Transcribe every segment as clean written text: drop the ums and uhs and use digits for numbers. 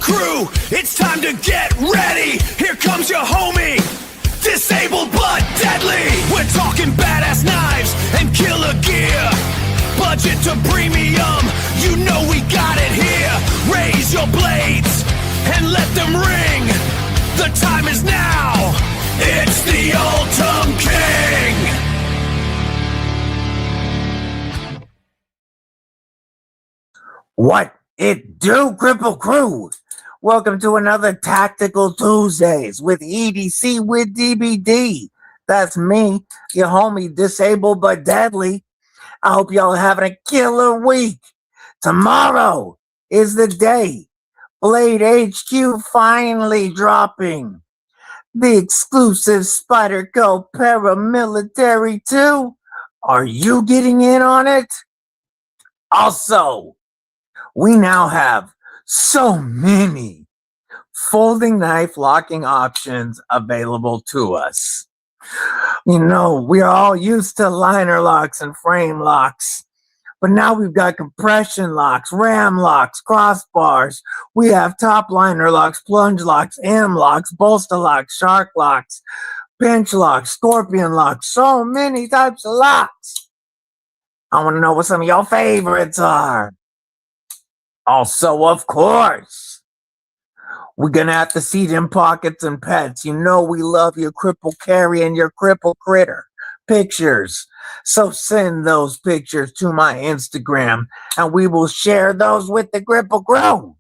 Krew, it's time to get ready. Here comes your homie, disabled but deadly. We're talking badass knives and killer gear. Budget to premium, you know we got it here. Raise your blades and let them ring. The time is now, it's the Ultim King. What it do, Kripple Krew? Welcome to another Tactical Tuesdays with EDC with DBD. That's me, your homie, disabled but deadly. I hope y'all having a killer week. Tomorrow is the day. BladeHQ finally dropping the exclusive Spyderco Paramilitary 2. Are you getting in on it? Also, we now have so many folding knife locking options available to us. You know, we are all used to liner locks and frame locks, but now we've got compression locks, ram locks, crossbars. We have top liner locks, plunge locks, M locks, bolster locks, shark locks, pinch locks, scorpion locks, so many types of locks. I want to know what some of your favorites are. Also, of course, we're going to have to see them pockets and pets. You know we love your cripple carry and your cripple critter pictures. So send those pictures to my Instagram, and we will share those with the Kripple Krew.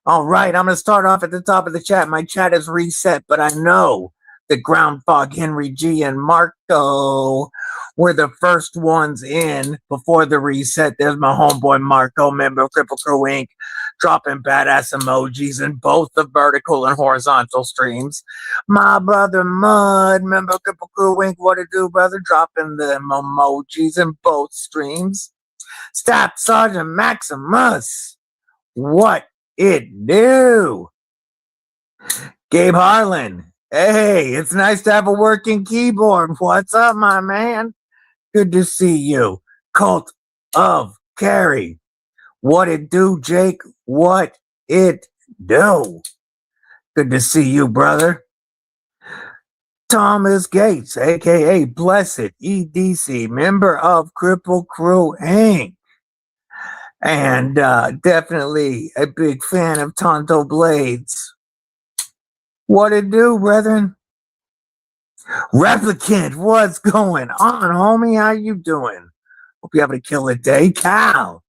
All right, I'm going to start off at the top of the chat. My chat is reset, but I know the Ground Fog, Henry G, and Marco were the first ones in before the reset. There's my homeboy Marco, member of Kripple Krew Inc., dropping badass emojis in both the vertical and horizontal streams. My brother Mud, member of Kripple Krew Inc., what it do, brother? Dropping the emojis in both streams. Staff Sergeant Maximus, what it do? Gabe Harlan, hey, it's nice to have a working keyboard. What's up, my man? Good to see you. Cult of Carry. What it do, Jake? What it do? Good to see you, brother. Thomas Gates, a.k.a. Blessed EDC, member of Kripple Krew Inc. And definitely a big fan of Tanto Blades. What it do, brethren? Replicant, what's going on, homie? How you doing? Hope you having a killer day. Cal,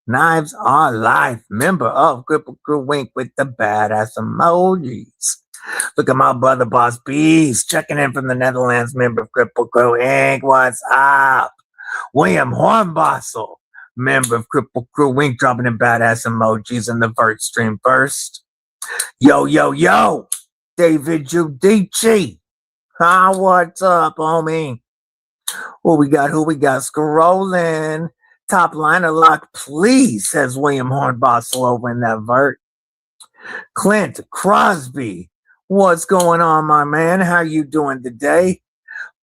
Knives Are Life, member of Kripple Krew Inc. with the badass emojis. Look at my brother Boss Beast checking in from the Netherlands, member of Kripple Krew Inc. What's up? William Hornbossel, member of Kripple Krew Inc. dropping in badass emojis in the vert stream first. Yo, yo, yo. David Giudici. What's up, homie? Who we got? Scrolling. Top liner lock, please, says William Hornbossel over in that vert. Clint Crosby. What's going on, my man? How you doing today?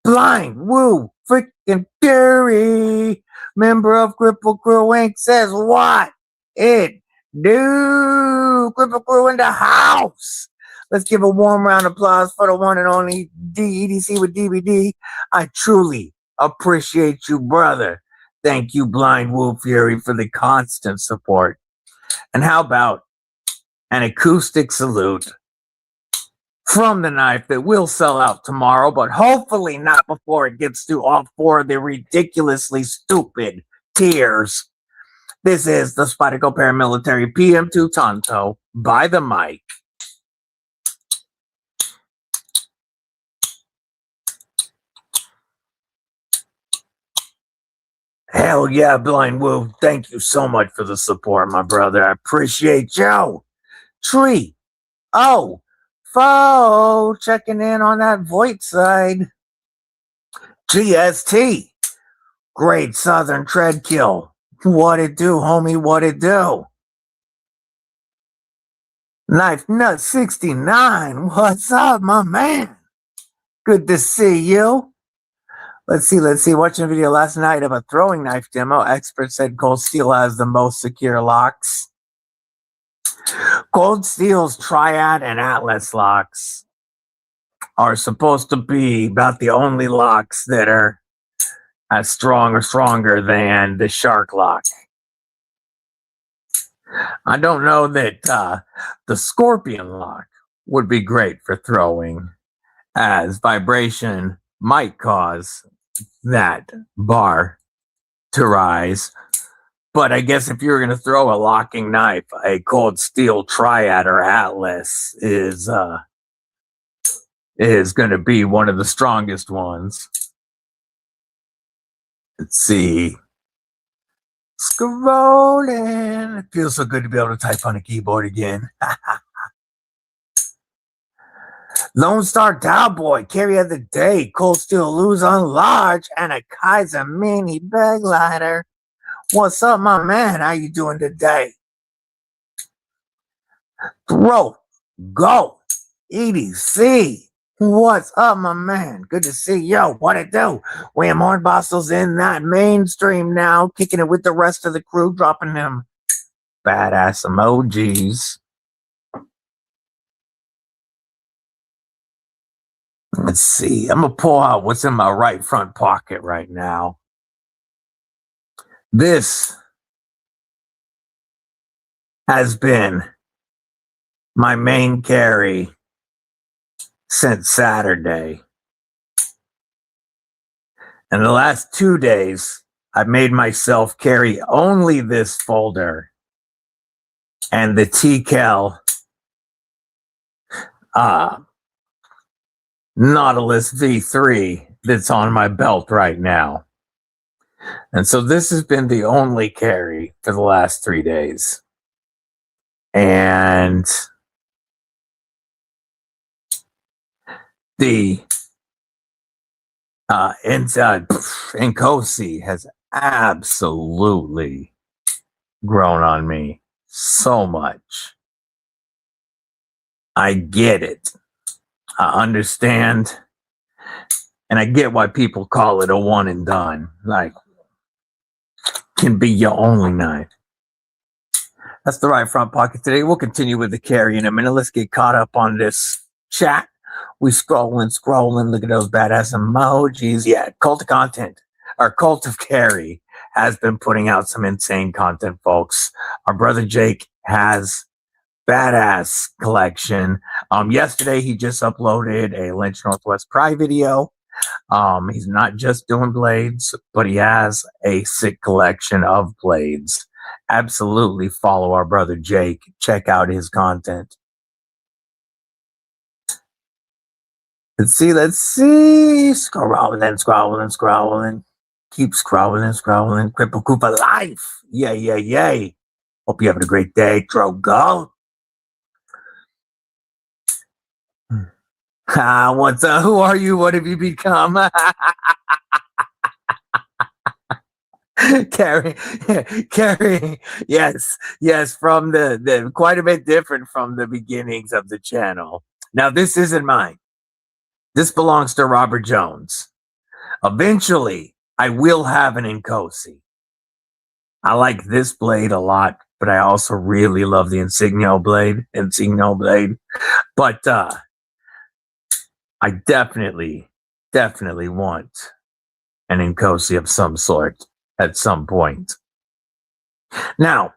Blind Woo freaking Fury, member of Kripple Krew Inc. says what it do? Kripple Krew in the house. Let's give a warm round of applause for the one and only EDC with DBD. I truly appreciate you, brother. Thank you, Blind Wolf Fury, for the constant support. And how about an acoustic salute from the knife that will sell out tomorrow, but hopefully not before it gets through all four of the ridiculously stupid tiers. This is the Spyderco Paramilitary PM2 Tanto by the mic. Hell yeah, Blind Woo. Thank you so much for the support, my brother. I appreciate you. Tree. Oh, Foe. Checking in on that Voight side. GST. Great Southern Treadkill. What it do, homie? What it do? Knife Nut 69. What's up, my man? Good to see you. Let's see. Watching a video last night of a throwing knife demo. Expert said Cold Steel has the most secure locks. Cold Steel's Triad and Atlas locks are supposed to be about the only locks that are as strong or stronger than the Shark lock. I don't know that the Scorpion lock would be great for throwing, as vibration might cause that bar to rise. But I guess if you're going to throw a locking knife, a Cold Steel Triad or Atlas is going to be one of the strongest ones. Let's see. Scrolling. It feels so good to be able to type on a keyboard again. Lone Star Cowboy, carry of the day, Cold Steel Lose on large, and a Kaiser mini bag lighter. What's up, my man? How you doing today? Throw, go, EDC. What's up, my man? Good to see you. What it do? Wham Hornbostel's in that mainstream now, kicking it with the rest of the crew, dropping them badass emojis. Let's see. I'm going to pull out what's in my right front pocket right now. This has been my main carry since Saturday. And the last 2 days, I've made myself carry only this folder and the TCal Nautilus V3 that's on my belt right now. And so this has been the only carry for the last 3 days. And the Nkosi has absolutely grown on me so much. I get it. I understand. And I get why people call it a one and done. Like, can be your only knife. That's the right front pocket today. We'll continue with the carry in a minute. Let's get caught up on this chat. We scrolling. Look at those badass emojis. Yeah, Cult of Content, our Cult of Carry, has been putting out some insane content, folks. Our brother Jake has badass collection. Yesterday he just uploaded a Lynch Northwest Pry video. He's not just doing blades, but he has a sick collection of blades. Absolutely follow our brother Jake. Check out his content. Let's see. Scrolling. Keep scrolling. Kripple Koopa life. Yay. Hope you're having a great day. Go. What's up? Who are you? What have you become? Carrie, yes, from the quite a bit different from the beginnings of the channel. Now, this isn't mine. This belongs to Robert Jones. Eventually, I will have an Nkosi. I like this blade a lot, but I also really love the Insignia blade. But I definitely want an Nkosi of some sort at some point. Now,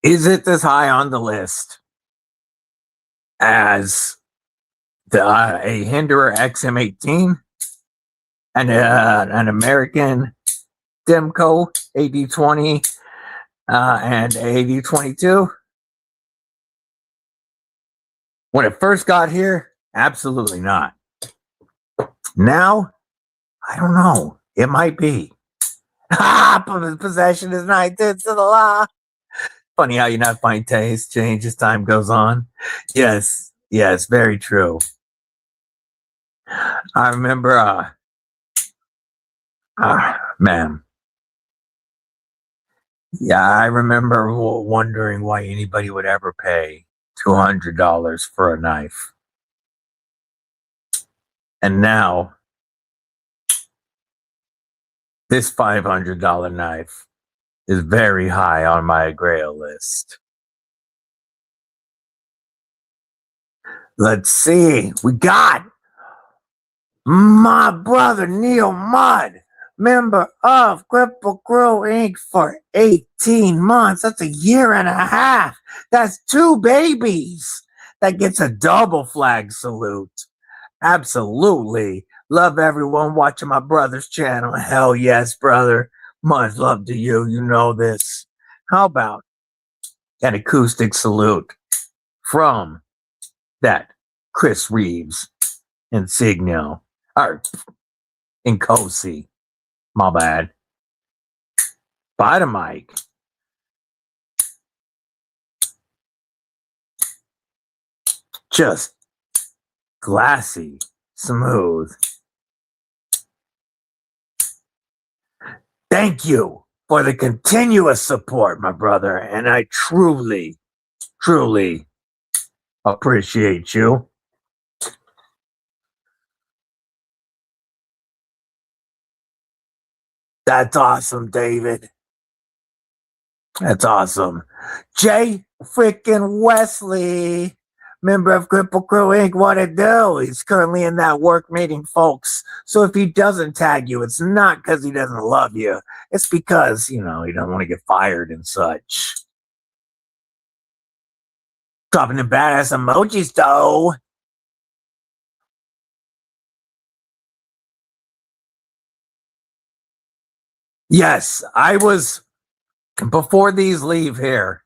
is it as high on the list as a Hinderer XM18 and an American Demco AD20 and AD22? When it first got here, absolutely not. Now, I don't know. It might be. Possession is 9/10 to the law. Funny how you not find taste change as time goes on. Yes, very true. I remember, man. Yeah, I remember wondering why anybody would ever pay $200 for a knife. And now, This $500 knife is very high on my grail list. Let's see. We got my brother Neil Mudd, member of Kripple Inc. for 18 months. That's a year and a half. That's 2 babies. That gets a double flag salute. Absolutely. Love everyone watching my brother's channel. Hell yes, brother. Much love to you. You know this. How about an acoustic salute from that Chris Reeves insignia? Or Incosi. My bad. By the mic. Just glassy, smooth. Thank you for the continuous support, my brother, and I truly, truly appreciate you. That's awesome, David. That's awesome. Jay freaking Wesley, member of Kripple Inc. What it do? He's currently in that work meeting, folks. So if he doesn't tag you, it's not because he doesn't love you. It's because, you know, he doesn't want to get fired and such. Dropping the badass emojis, though. Yes, before these leave here,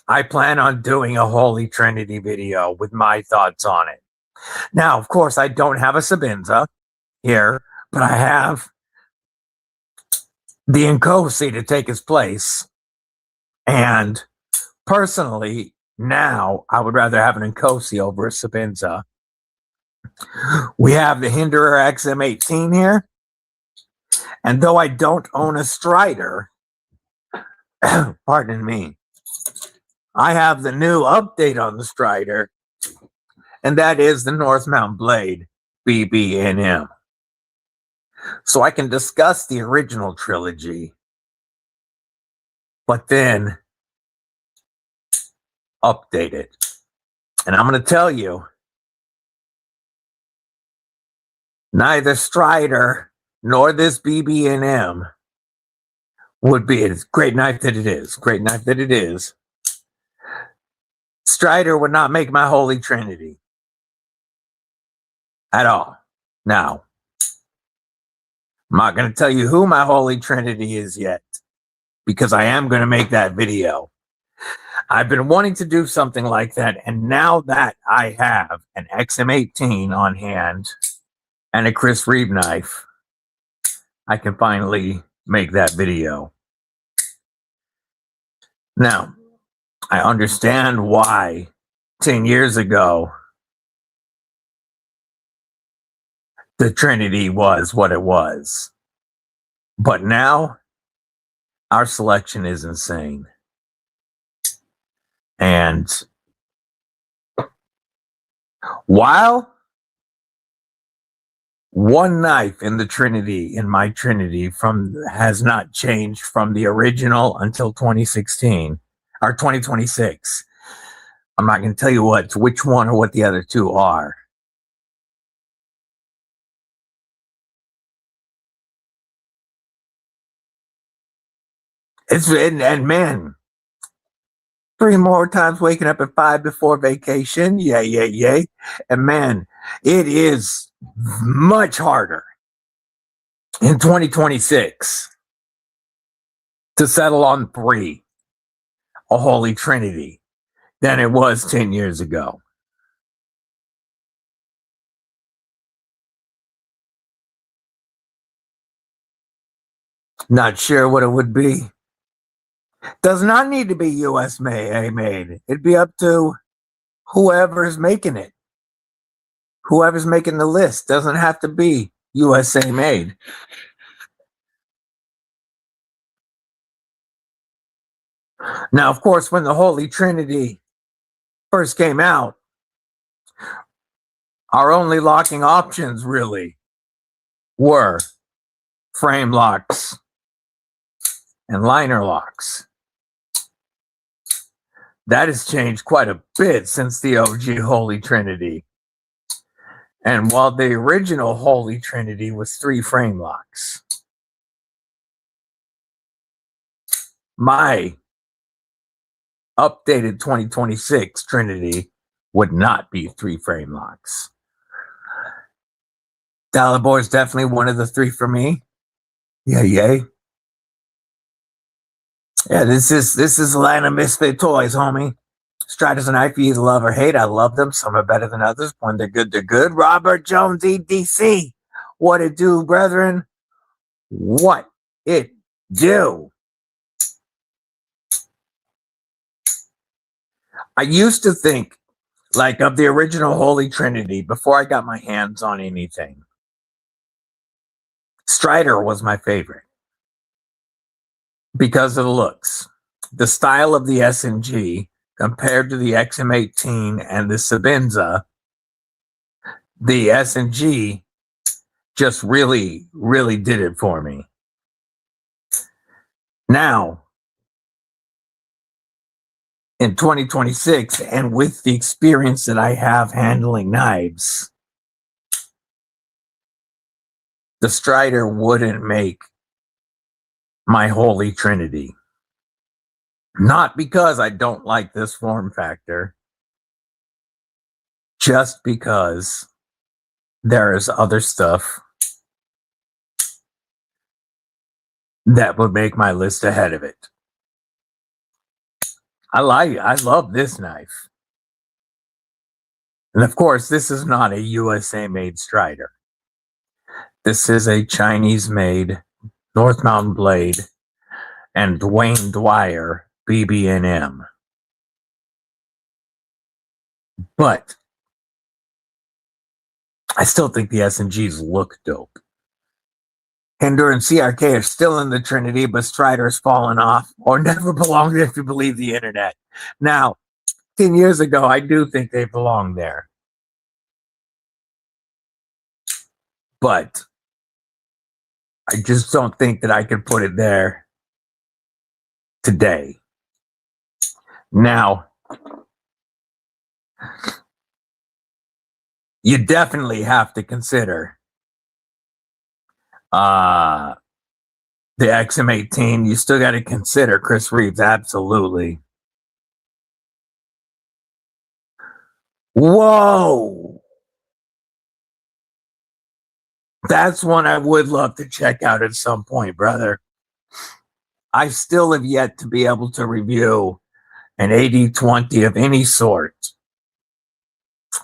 I plan on doing a Holy Trinity video with my thoughts on it. Now, of course, I don't have a Sabinza here, but I have the Incosi to take his place. And personally, now I would rather have an Incosi over a Sabinza. We have the Hinderer XM18 here. And though I don't own a Strider, pardon me, I have the new update on the Strider, and that is the Northmount Blade BB&M. So I can discuss the original trilogy, but then update it. And I'm going to tell you, neither Strider nor this BB&M would be a great knife that it is. Great knife that it is. Strider would not make my Holy Trinity at all. Now, I'm not going to tell you who my Holy Trinity is yet, because I am going to make that video. I've been wanting to do something like that, and now that I have an XM18 on hand and a Chris Reeve knife, I can finally make that video. Now, I understand why 10 years ago the Trinity was what it was. But now our selection is insane. And while one knife in the Trinity, in my Trinity, has not changed from the original until 2016 or 2026. I'm not going to tell you which one or what the other two are. And man, 3 more times waking up at 5 before vacation. Yay. And man, it is much harder in 2026 to settle on 3, a Holy Trinity, than it was 10 years ago. Not sure what it would be. Does not need to be US made. It'd be up to whoever's making it. Whoever's making the list. Doesn't have to be USA made. Now, of course, when the Holy Trinity first came out, our only locking options really were frame locks and liner locks. That has changed quite a bit since the OG Holy Trinity. And while the original Holy Trinity was 3 frame locks, my updated 2026 Trinity would not be 3 frame locks. Dalibor is definitely one of the 3 for me. Yay. Yeah, this is a land of misfit toys, homie. Strider's a knife you either love or hate. I love them. Some are better than others. When they're good, they're good. Robert Jones, EDC. What it do, brethren? What it do? I used to think, like, of the original Holy Trinity before I got my hands on anything. Strider was my favorite because of the looks. The style of the S&G compared to the XM18 and the Sabenza, the S&G just really, really did it for me. Now, in 2026, and with the experience that I have handling knives, the Strider wouldn't make my Holy Trinity. Not because I don't like this form factor, just because there is other stuff that would make my list ahead of it. I love this knife. And of course, this is not a USA made Strider. This is a Chinese made North Mountain Blade and Dwayne Dwyer BB&M. But I still think the S&Gs look dope. Endure and CRK are still in the Trinity, but Strider's fallen off or never belonged if you believe the internet. Now, 10 years ago, I do think they belonged there. But I just don't think that I could put it there today. Now, you definitely have to consider the XM18. You still got to consider Chris Reeves, absolutely. Whoa! That's one I would love to check out at some point, brother. I still have yet to be able to review an AD20 of any sort,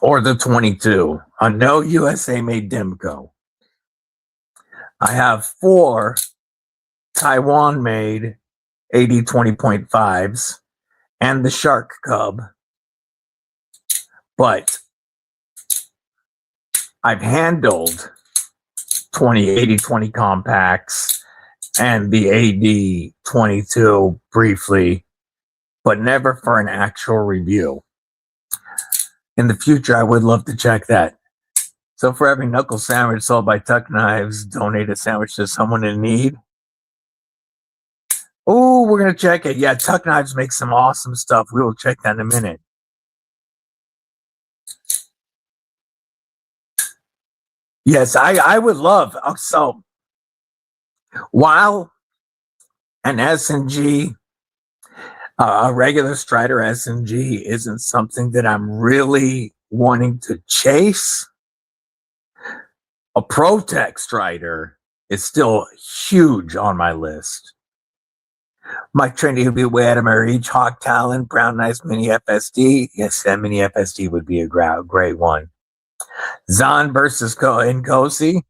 or the 22, a no USA made Demco. I have 4 Taiwan made AD 20.5s and the Shark Cub, but I've handled 80-20 compacts and the AD 22 briefly, but never for an actual review. In the future, I would love to check that. So for every knuckle sandwich sold by Tuck Knives, donate a sandwich to someone in need. Oh, we're going to check it. Yeah, Tuck Knives makes some awesome stuff. We will check that in a minute. Yes, I would love. So while an S&G, a regular Strider S&G isn't something that I'm really wanting to chase, a ProTech Strider is still huge on my list. Mike Trinity would be way out of my reach. Hawk Talon, Brown Nice Mini FSD. Yes, that Mini FSD would be a great one. Zahn versus Nkosi.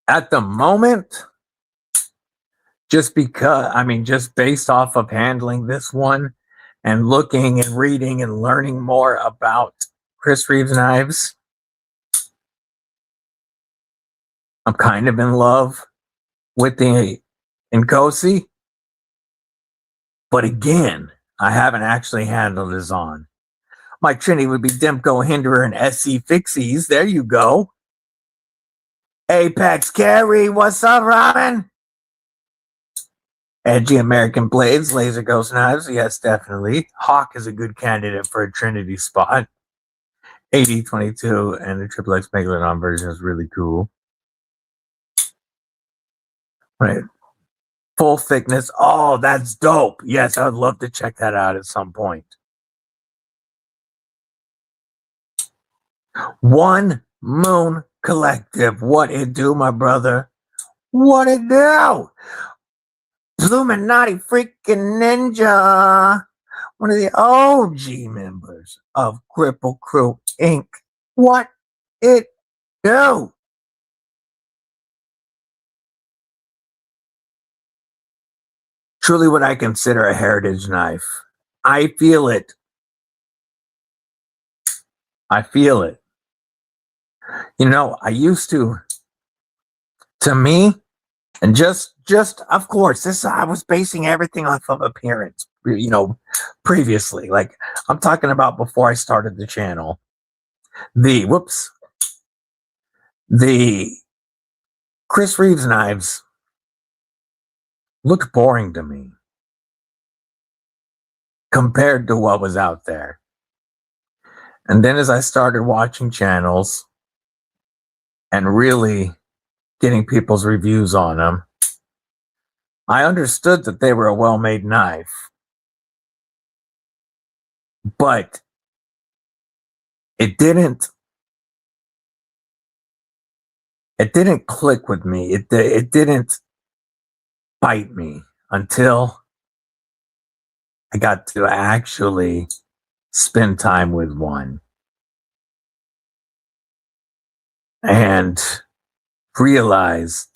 At the moment, just based off of handling this one and looking and reading and learning more about Chris Reeves knives, I'm kind of in love with the Nkosi. But again, I haven't actually handled this on. My Trinity would be Demko, Hinderer, and SC Fixies. There you go. Apex Carry, what's up, Robin? Edgy American Blades, Laser Ghost Knives, yes, definitely. Hawk is a good candidate for a Trinity spot. AD22 and the XXX Megalodon version is really cool. Right. Full thickness. Oh, that's dope. Yes, I would love to check that out at some point. One Moon Collective. What it do, my brother? What it do? Illuminati freaking ninja. One of the OG members of Kripple Krew Inc. What it do? Truly what I consider a heritage knife. I feel it. I feel it. You know, I used to me, and just of course, this I was basing everything off of appearance, you know, previously. Like I'm talking about before I started the channel. The Chris Reeves knives looked boring to me compared to what was out there. And then as I started watching channels and really getting people's reviews on them, I understood that they were a well-made knife. But it didn't click with me. It didn't bite me until I got to actually spend time with one and realize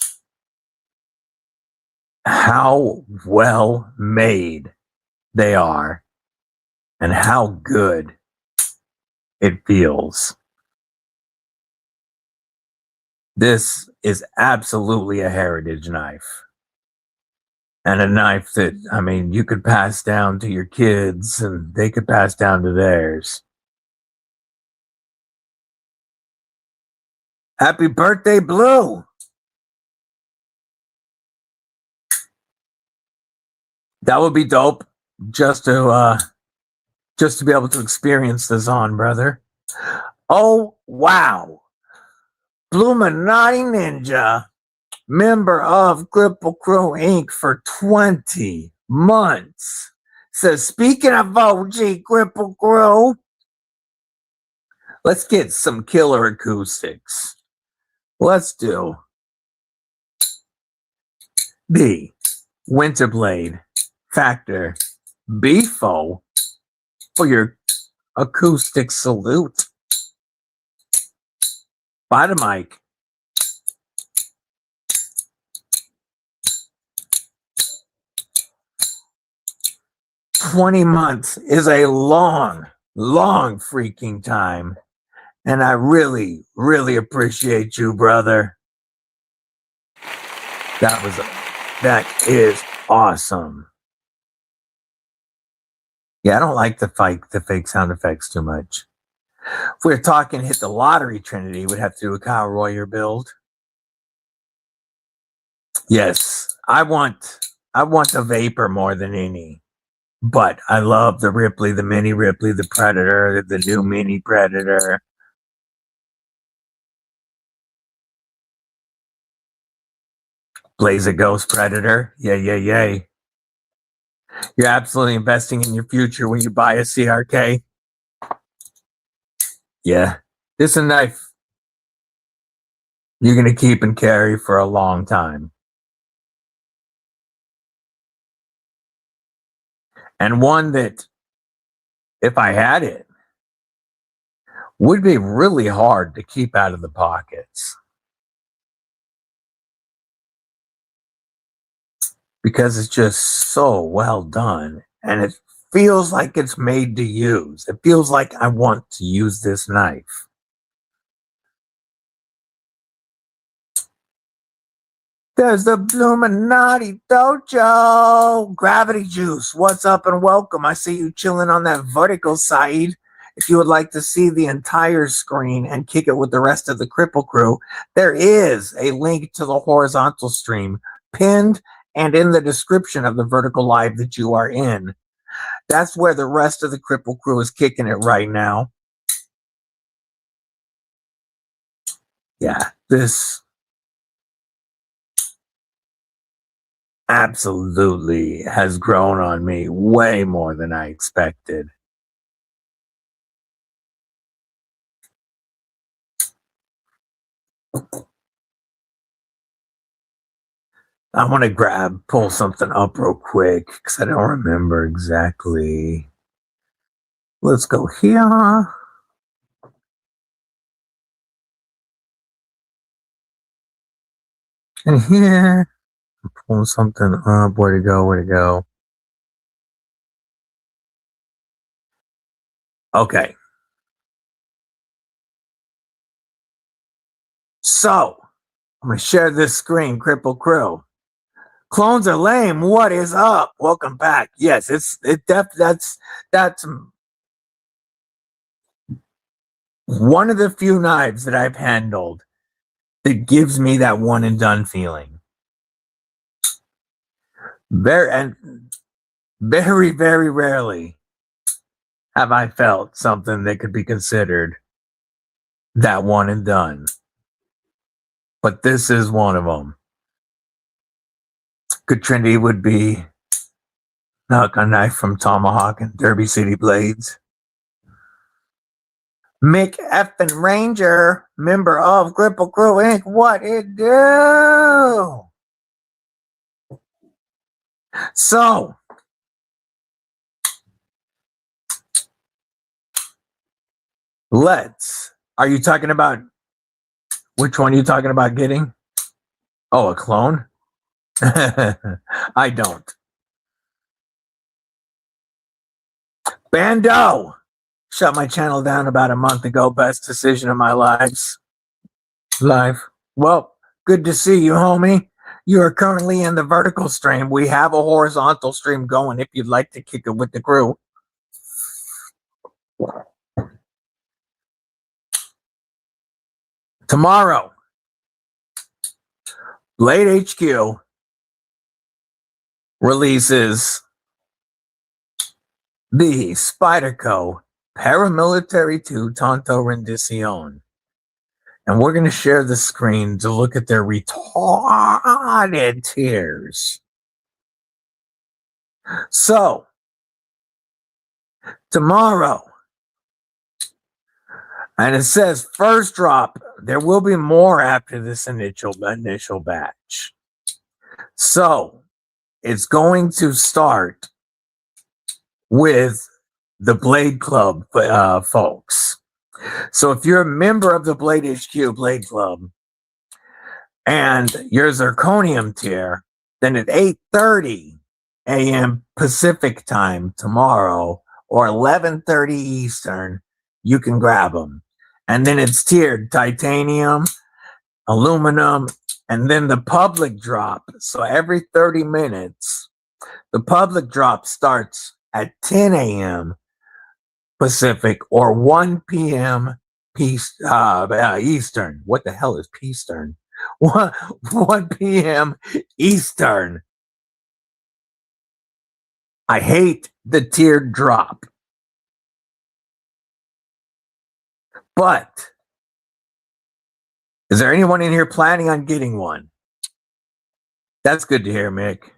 how well made they are and how good it feels. This is absolutely a heritage knife. And a knife that, I mean, you could pass down to your kids and they could pass down to theirs. Happy birthday, Blue. That would be dope just to be able to experience this on, brother. Oh, wow. Illuminati Ninja, member of Kripple Krew Inc. for 20 months. Says, speaking of OG Kripple Krew, let's get some killer acoustics. Let's do the Winterblade Factor Beefo for your acoustic salute. By the mic. "20 months is a long freaking time. And I really, really appreciate you, brother. That is awesome. Yeah, I don't like the fake sound effects too much. If we're talking hit the lottery Trinity, we'd have to do a Kyle Royer build. Yes, I want the Vapor more than any. But I love the Ripley, the Mini Ripley, the Predator, the new Mini Predator. Blaze a Ghost Predator. Yay. You're absolutely investing in your future when you buy a CRK. Yeah. This is a knife you're going to keep and carry for a long time. And one that, if I had it, would be really hard to keep out of the pockets. Because it's just so well done. And it feels like it's made to use. It feels like I want to use this knife. There's the Illuminati Dojo. Gravity Juice, what's up and welcome. I see you chilling on that vertical side. If you would like to see the entire screen and kick it with the rest of the Kripple crew, there is a link to the horizontal stream pinned and in the description of the vertical live that you are in. That's where the rest of the Kripple crew is kicking it right now. Yeah, this absolutely has grown on me way more than I expected. I want to pull something up real quick because I don't remember exactly. Let's go here. And here. Pull something up. Where'd it go? Where'd it go? Okay. So, I'm going to share this screen, Kripple Krew. Clones are lame. What is up? Welcome back. Yes, that's one of the few knives that I've handled that gives me that one and done feeling. Very, very rarely have I felt something that could be considered that one and done. But this is one of them. Good trendy would be a knife from Tomahawk and Derby City Blades. Mick effing Ranger, member of Kripple Krew Inc. What it do? So, are you talking about, which one are you talking about getting? Oh, a clone? I don't. Bando! Shut my channel down about a month ago. Best decision of my life. Well, good to see you, homie. You are currently in the vertical stream. We have a horizontal stream going if you'd like to kick it with the crew. Tomorrow, BladeHQ releases the Spyderco PM2 Tanto Rendition. And we're going to share the screen to look at their retarded tiers. So, tomorrow, and it says first drop, there will be more after this initial batch. So, it's going to start with the Blade Club folks. So if you're a member of the BladeHQ Blade Club and your zirconium tier, then at 8:30 a.m. Pacific time tomorrow or 11:30 Eastern, you can grab them. And then it's tiered titanium, aluminum, and then the public drop. So every 30 minutes, the public drop starts at 10 a.m. Pacific or 1 p.m. Eastern. What the hell is Eastern? 1 p.m. Eastern. I hate the tiered drop. But is there anyone in here planning on getting one? That's good to hear, Mick.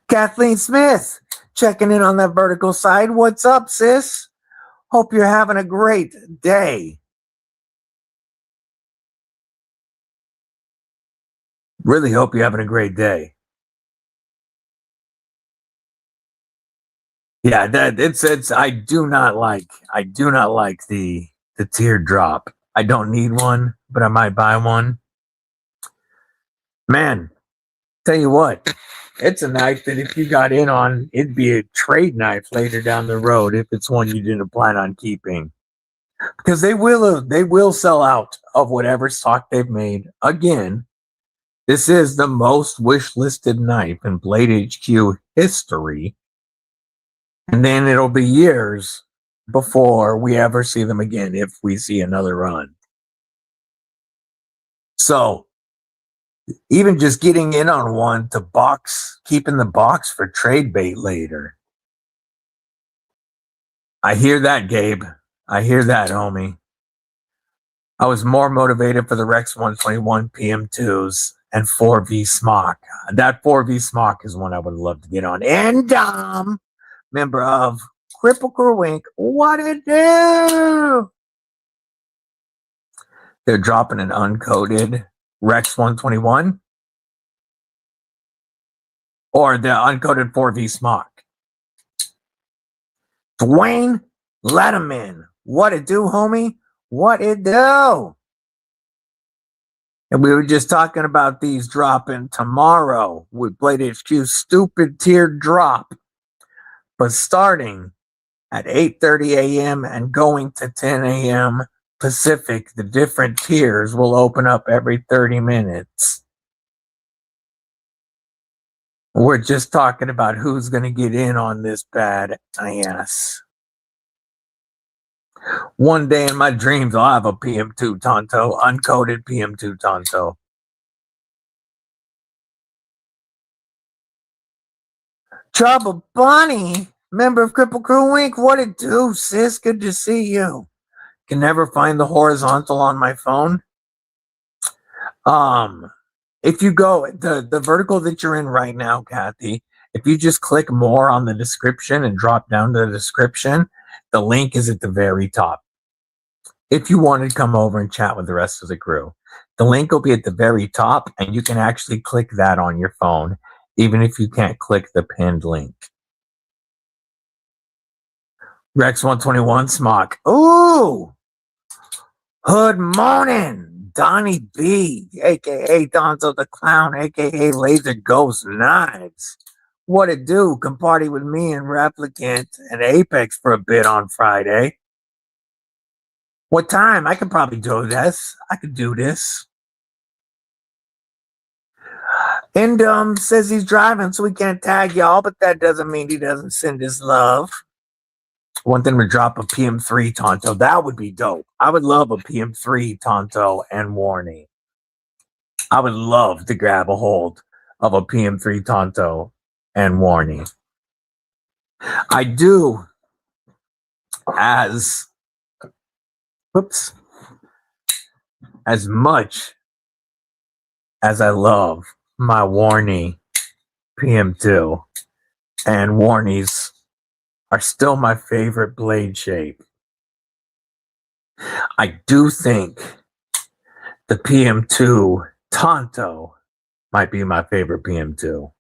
Kathleen Smith, checking in on that vertical side. What's up, sis? Hope you're having a great day. Really hope you're having a great day. Yeah, I do not like the teardrop. I don't need one, but I might buy one. Man, tell you what, it's a knife that if you got in on, it'd be a trade knife later down the road if it's one you didn't plan on keeping. Because they will sell out of whatever stock they've made. Again, This is the most wish-listed knife in BladeHQ history. And then it'll be years before we ever see them again if we see another run. So, even just getting in on one to box, keeping the box for trade bait later. I hear that, Gabe. I hear that, homie. I was more motivated for the Rex 121 PM2s and 4V Smock. That 4V Smock is one I would love to get on. And Dom, member of Kripple, what it do? They're dropping an uncoated Rex 121 or the uncoated 4V Smock. Dwayne, let him in. What it do, homie? What it do? And we were just talking about these dropping tomorrow with BladeHQ's stupid tiered drop. But starting at 8:30 a.m. and going to 10 a.m. Pacific, the different tiers will open up every 30 minutes. We're just talking about who's going to get in on this bad ass. One day in my dreams, I'll have a PM2 Tanto, uncoated PM2 Tanto. Trouble Bunny, member of Kripple Krew, what it do, sis? Good to see you. Can never find the horizontal on my phone. If you go the vertical that you're in right now, Kathy, if you just click more on the description and drop down to the description, the link is at the very top. If you want to come over and chat with the rest of the crew, the link will be at the very top, and you can actually click that on your phone, even if you can't click the pinned link. Rex 121 Smock. Ooh! Good morning, Donnie B, a.k.a. Donzo the Clown, a.k.a. Laser Ghost Knives. What it do? Come party with me and Replicant and Apex for a bit on Friday. What time? I could probably do this. I could do this. And says he's driving, so we can't tag y'all, but that doesn't mean he doesn't send his love. Want them to drop a PM3 Tanto. That would be dope. I would love a PM3 Tanto and Warning. I would love to grab a hold of a PM3 Tanto and Warning. I do, as much as I love my Warning PM2, and Warnies are still my favorite blade shape. I do think the PM2 Tanto might be my favorite PM2.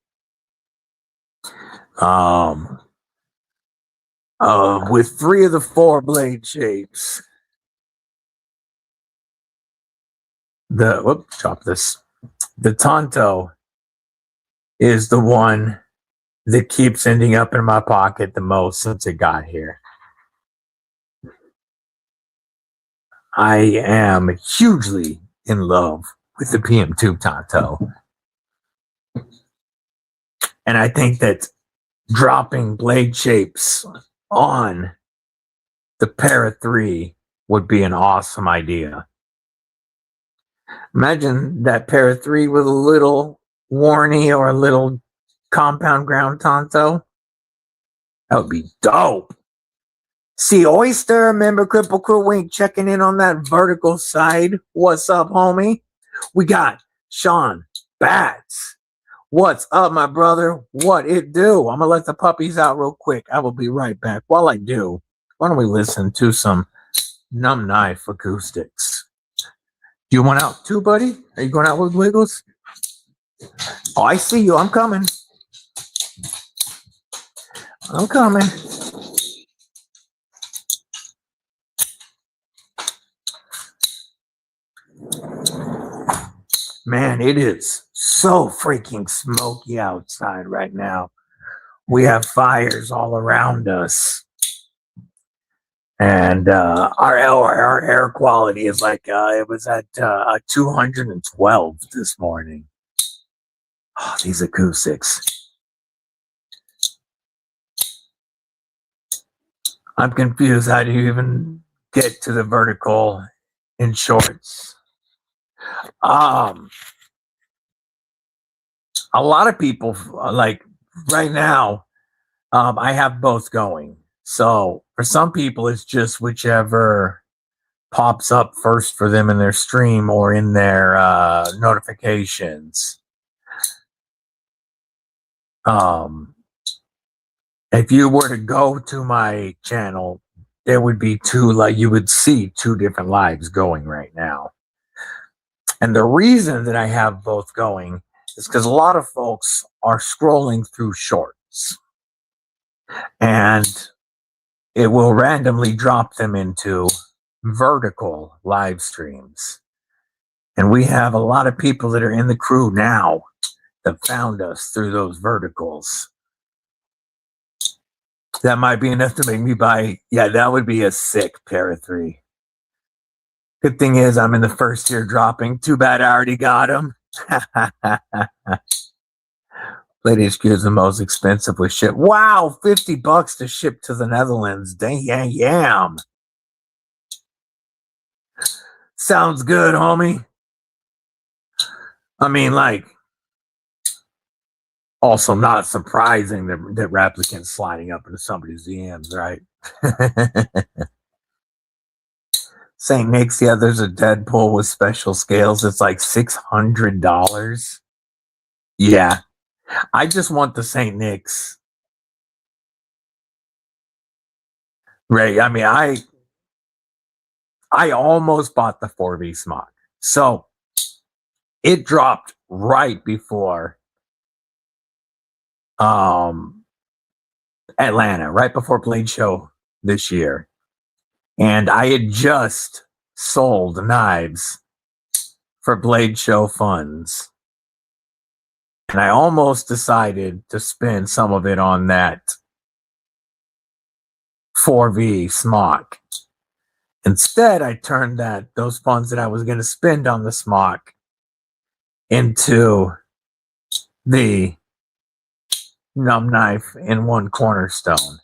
With 3 of the 4 blade shapes, the Tanto is the one that keeps ending up in my pocket the most since it got here. I am hugely in love with the PM2 Tanto. And I think that dropping blade shapes on the Para 3 would be an awesome idea. Imagine that Para 3 with a little Warney or a little compound ground Tanto. That would be dope. See Oyster, member Kripple Krew, checking in on that vertical side. What's up, homie? We got Sean Bats. What's up, my brother? What it do? I'm gonna let the puppies out real quick. I will be right back. While I do, why don't we listen to some Numb Knife acoustics? You want out too, buddy? Are you going out with Wiggles? Oh, I see you. I'm coming. I'm coming. Man, it is so freaking smoky outside right now. We have fires all around us. And our air quality is like, it was at 212 this morning. Oh, these acoustics. I'm confused. How do you even get to the vertical in shorts? A lot of people, like right now, I have both going. So for some people, it's just whichever pops up first for them in their stream or in their notifications. If you were to go to my channel, there would be you would see two different lives going right now. And the reason that I have both going is because a lot of folks are scrolling through shorts and it will randomly drop them into vertical live streams. And we have a lot of people that are in the Krew now that found us through those verticals. That might be enough to make me buy. Yeah, that would be a sick pair of 3. Good thing is I'm in the first tier dropping. Too bad I already got them. BladeHQ is the most expensive with ship. Wow, $50 to ship to the Netherlands. Damn. Sounds good, homie. I mean, like, also not surprising that replicants sliding up into somebody's DMs, right? St. Nick's, yeah, there's a Deadpool with special scales. It's like $600. Yeah. I just want the St. Nick's. Right. I mean, I almost bought the 4V Smock. So it dropped right before Atlanta, right before Blade Show this year. And I had just sold knives for Blade Show funds. And I almost decided to spend some of it on that 4V Smock. Instead, I turned those funds that I was going to spend on the Smock into the numb knife in one cornerstone.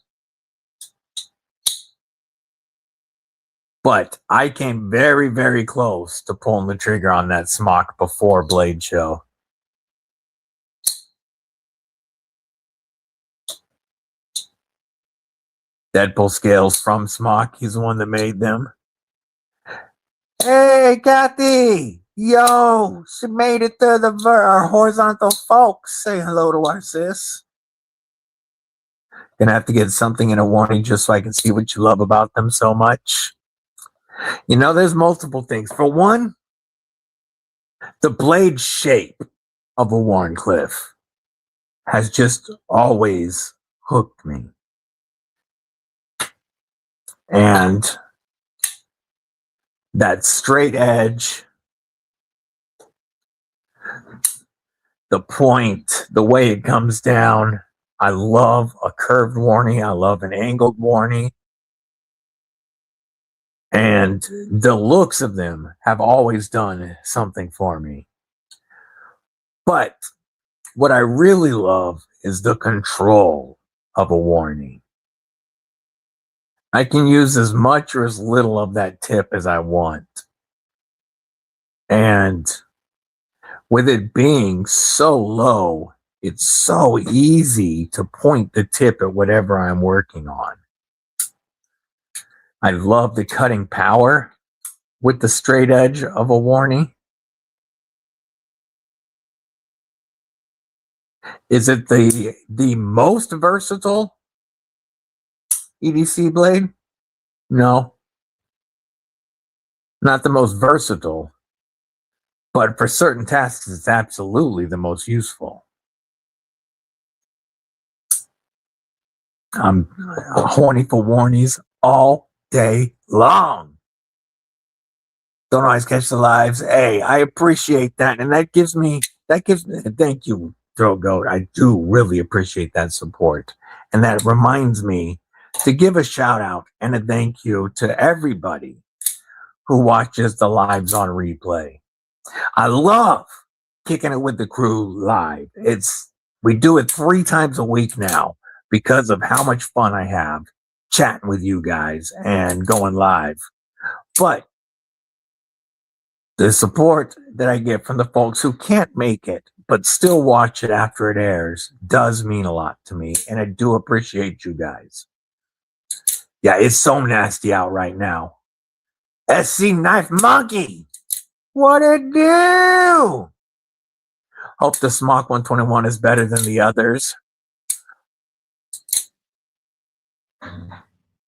But I came very, very close to pulling the trigger on that Smock before Blade Show. Deadpool scales from Smock. He's the one that made them. Hey, Kathy! Yo, she made it through our horizontal folks. Say hello to our sis. Gonna have to get something in a warning just so I can see what you love about them so much. You know, there's multiple things. For one, the blade shape of a Wharncliffe has just always hooked me. And that straight edge, the point, the way it comes down. I love a curved warning. I love an angled warning. And the looks of them have always done something for me. But what I really love is the control of a warning. I can use as much or as little of that tip as I want. And with it being so low, it's so easy to point the tip at whatever I'm working on. I love the cutting power with the straight edge of a warning. Is it the most versatile EDC blade? No. Not the most versatile. But for certain tasks, it's absolutely the most useful. I'm horny for warnies all day long. Don't always catch the lives. Hey, I appreciate that. And that gives me, thank you, Throat Goat. I do really appreciate that support. And that reminds me to give a shout out and a thank you to everybody who watches the lives on replay. I love kicking it with the crew live. We do it 3 times a week now because of how much fun I have chatting with you guys and going live. But the support that I get from the folks who can't make it but still watch it after it airs does mean a lot to me, and I do appreciate you guys. Yeah, it's so nasty out right now. SC Knife Monkey, what it do? Hope the Smock 121 is better than the others.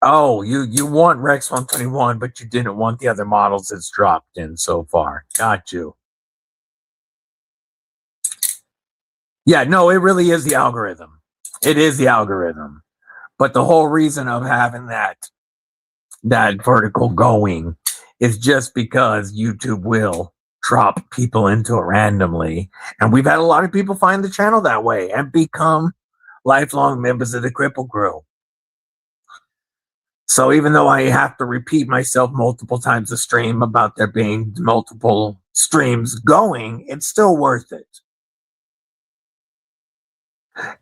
Oh, you want Rex 121, but you didn't want the other models it's dropped in so far. Got you. Yeah, no, it really is the algorithm. It is the algorithm. But the whole reason of having that vertical going is just because YouTube will drop people into it randomly. And we've had a lot of people find the channel that way and become lifelong members of the Kripple crew. So even though I have to repeat myself multiple times a stream about there being multiple streams going, it's still worth it.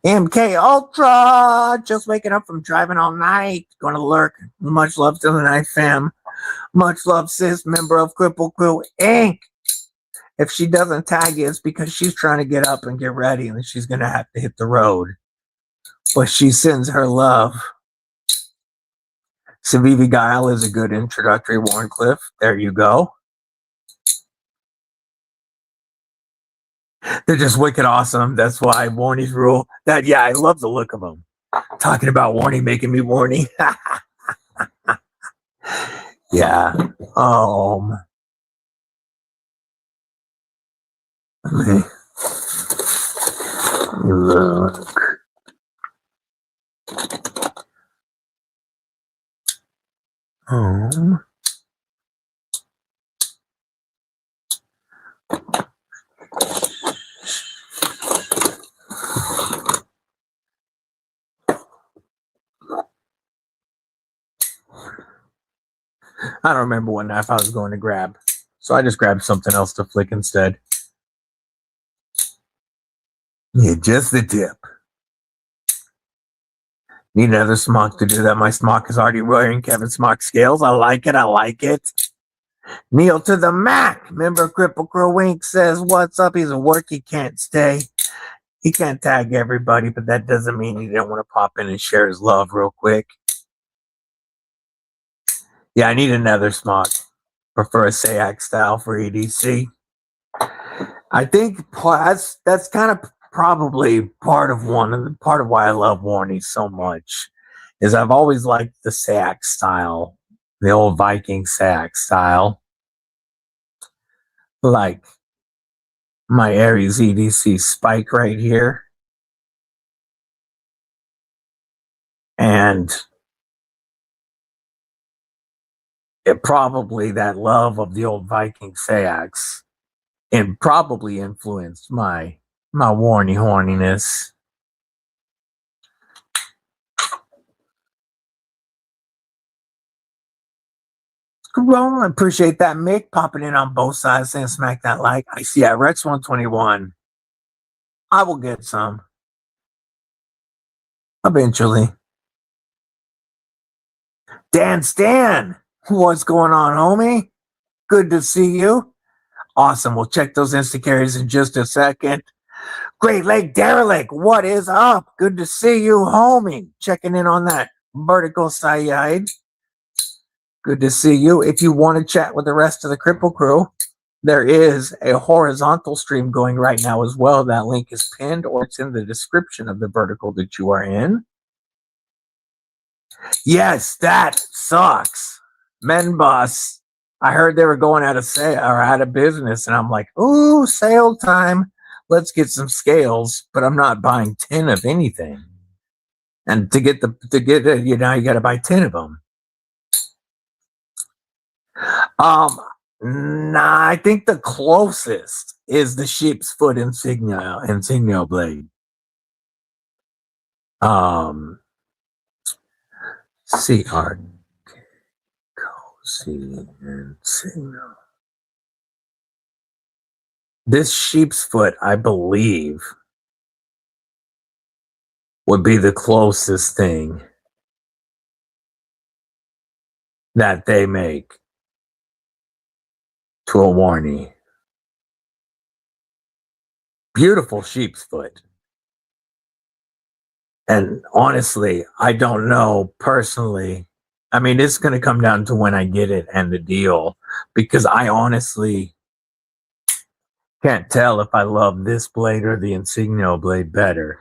MK Ultra, just waking up from driving all night, going to lurk. Much love to the night fam. Much love, sis, member of Kripple Crew Inc. If she doesn't tag you, it's because she's trying to get up and get ready, and she's going to have to hit the road. But she sends her love. Civivi Guile is a good introductory Warncliffe. There you go. They're just wicked awesome. That's why Warnie's rule. Yeah, I love the look of them. Talking about Warnie making me Warnie. Yeah. Let me look. I don't remember what knife I was going to grab, so I just grabbed something else to flick instead. Yeah, just the tip. Need another smock to do that. My smock is already wearing Kevin Smock scales. I like it. I like it. Neil to the Mac. Member Kripple Crew Wink says, what's up? He's at work. He can't stay. He can't tag everybody, but that doesn't mean he didn't want to pop in and share his love real quick. Yeah, I need another smock. Prefer a Sayak style for EDC. I think that's kind of probably part of why I love Warnie so much is I've always liked the Sayak style, the old Viking Sayak style, like my Aries EDC spike right here, and it probably that love of the old Viking Sayaks and probably influenced my Warnie horniness. I appreciate that, Mick, popping in on both sides saying smack that like. I see at Rex 121. I will get some eventually. Dan Stan, what's going on, homie? Good to see you. Awesome. We'll check those Insta carries in just a second. Great Lake Derelict, what is up? Good to see you, homie. Checking in on that vertical side. Good to see you. If you want to chat with the rest of the Kripple crew, there is a horizontal stream going right now as well. That link is pinned or it's in the description of the vertical that you are in. Yes, that sucks. Men Boss, I heard they were going out of business, and I'm like, ooh, sale time. Let's get some scales, but I'm not buying 10 of anything. And to get it, you got to buy 10 of them. Nah, I think the closest is the sheep's foot insignia blade. CR Cozy Insignia. This sheep's foot, I believe, would be the closest thing that they make to a warnie. Beautiful sheep's foot. And honestly, I don't know personally. I mean, it's going to come down to when I get it and the deal, because I honestly can't tell if I love this blade or the Insignia blade better.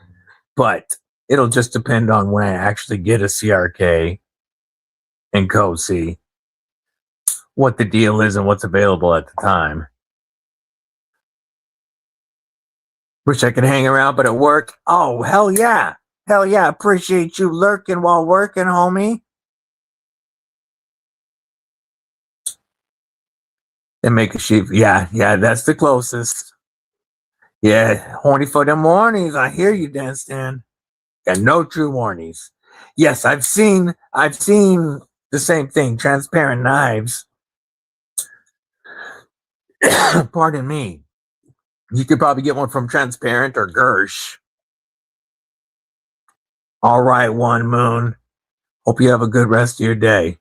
But it'll just depend on when I actually get a CRK and COSI, what the deal is and what's available at the time. Wish I could hang around, but at work, oh, hell yeah. Hell yeah, appreciate you lurking while working, homie. And make a sheep. Yeah, that's the closest. Yeah, horny for them warnies. I hear you, Dan Stan. Got no true warnies. Yes, I've seen the same thing. Transparent knives. Pardon me. You could probably get one from Transparent or Gersh. All right, One Moon. Hope you have a good rest of your day.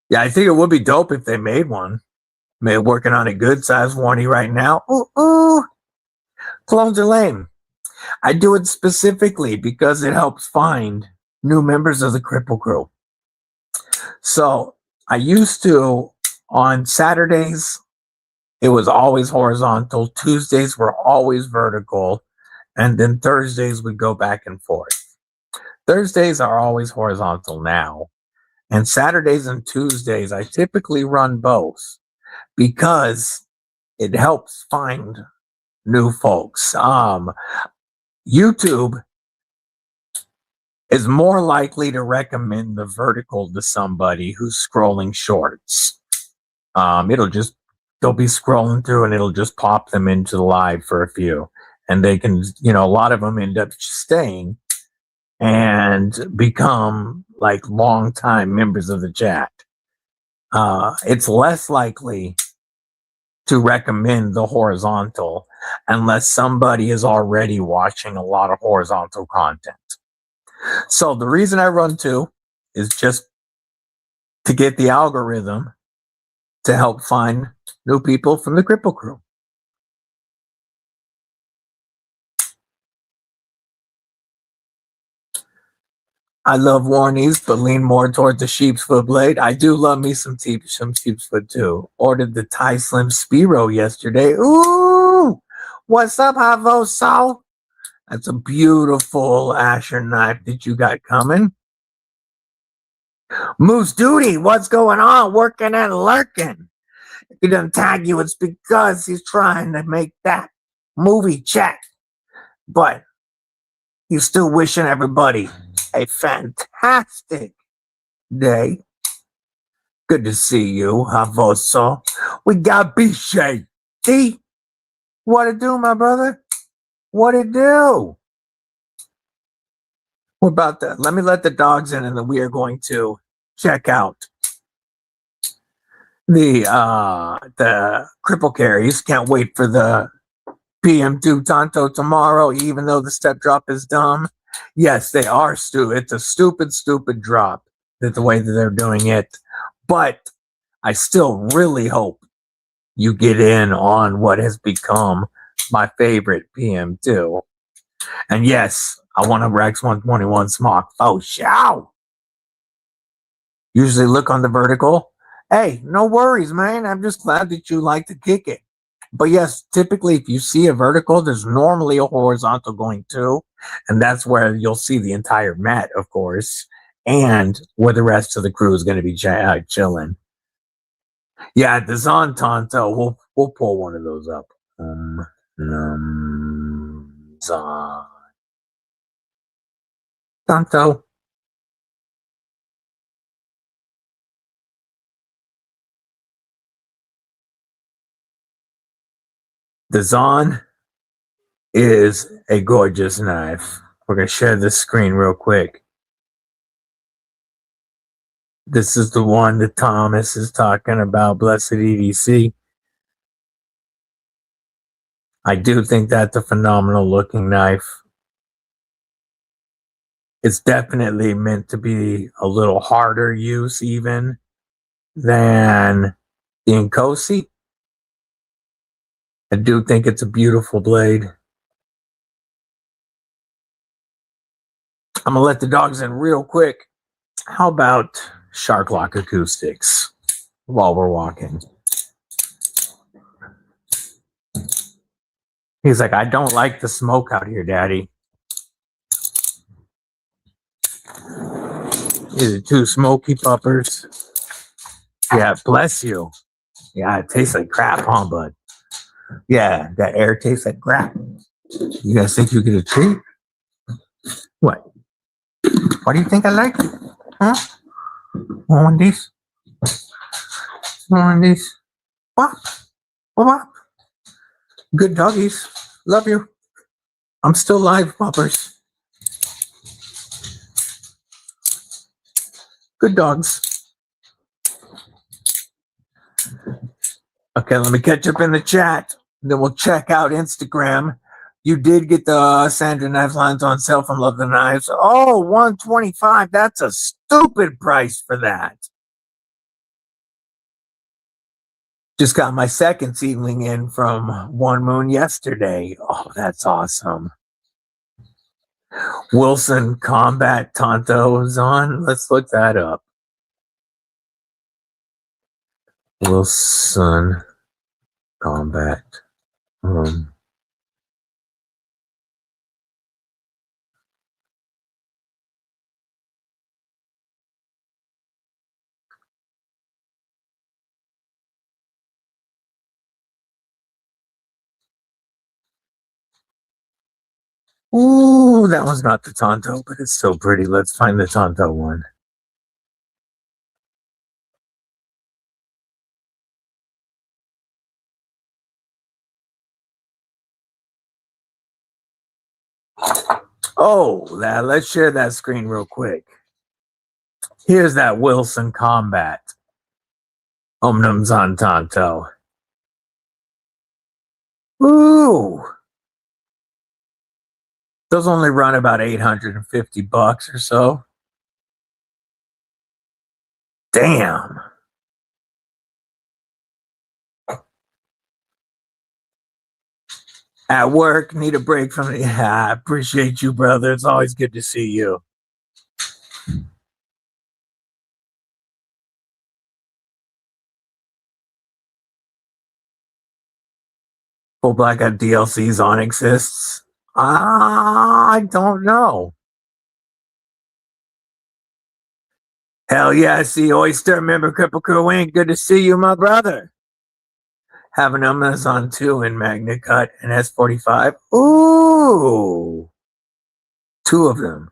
Yeah, I think it would be dope if they made one. They're working on a good size warnie right now. Ooh. Clones are lame. I do it specifically because it helps find new members of the Kripple crew. So I used to, on Saturdays, it was always horizontal. Tuesdays were always vertical. And then Thursdays would go back and forth. Thursdays are always horizontal now. And Saturdays and Tuesdays, I typically run both because it helps find new folks. YouTube is more likely to recommend the vertical to somebody who's scrolling shorts. They'll be scrolling through and it'll just pop them into the live for a few. And they can, a lot of them end up staying and become like longtime members of the chat. It's less likely to recommend the horizontal unless somebody is already watching a lot of horizontal content. So the reason I run two is just to get the algorithm to help find new people from the Kripple crew. I love warnies, but lean more towards the sheep's foot blade. I do love me some sheep's foot too. Ordered the Thai Slim Spiro yesterday. Ooh, what's up, Havoso? That's a beautiful Asher knife that you got coming. Moose Duty, what's going on? Working and lurking. If he doesn't tag you, it's because he's trying to make that movie check. But he's still wishing everybody a fantastic day. Good to see you, Havoso. We got B-Shade. D, what it do, my brother? What it do? What about that? Let me let the dogs in and then we are going to check out the Kripple carries. Can't wait for the PM2 Tanto tomorrow, even though the step drop is dumb. Yes, they are stupid. It's a stupid drop, that the way that they're doing it. But I still really hope you get in on what has become my favorite PM2. And yes, I want a Rex 121 smock. Oh, shout! Usually look on the vertical. Hey, no worries, man. I'm just glad that you like to kick it. But yes, typically if you see a vertical, there's normally a horizontal going too. And that's where you'll see the entire mat, of course, and where the rest of the crew is going to be chilling. Yeah, the Zon Tanto, we'll pull one of those up. Zon Tanto. The Zon is a gorgeous knife. We're going to share this screen real quick. This is the one that Thomas is talking about, Blessed EDC. I do think that's a phenomenal looking knife. It's definitely meant to be a little harder use even than the Nkosi. I do think it's a beautiful blade. I'm gonna let the dogs in real quick. How about Shark Lock Acoustics while we're walking? He's like, I don't like the smoke out here, Daddy. Is it too smoky, puppers? Yeah, bless you. Yeah, it tastes like crap, huh, bud? Yeah, that air tastes like crap. You guys think you get a treat? What? What do you think I like? Huh? Want one of these? Want one of these? What? What? Good doggies. Love you. I'm still live, puppers. Good dogs. Okay, let me catch up in the chat. Then we'll check out Instagram. You did get the Sandra knife lines on sale from Love the Knives. Oh, $125. That's a stupid price for that. Just got my second seedling in from One Moon yesterday. Oh, that's awesome. Wilson Combat Tanto is on. Let's look that up. Wilson Combat. Ooh, that one's not the Tanto, but it's still pretty. Let's find the Tanto one. Oh, let's share that screen real quick. Here's that Wilson Combat Omnums on Tanto. Ooh. Those only run about $850 or so. Damn. At work, need a break from it. Yeah, I appreciate you, brother. It's always good to see you. Full Blackout DLCs on exists? I don't know. Hell yeah, I see Oyster, member Kripple Krew Inc. Good to see you, my brother. Have an Amazon 2 in Magna Cut and S45. Ooh. Two of them.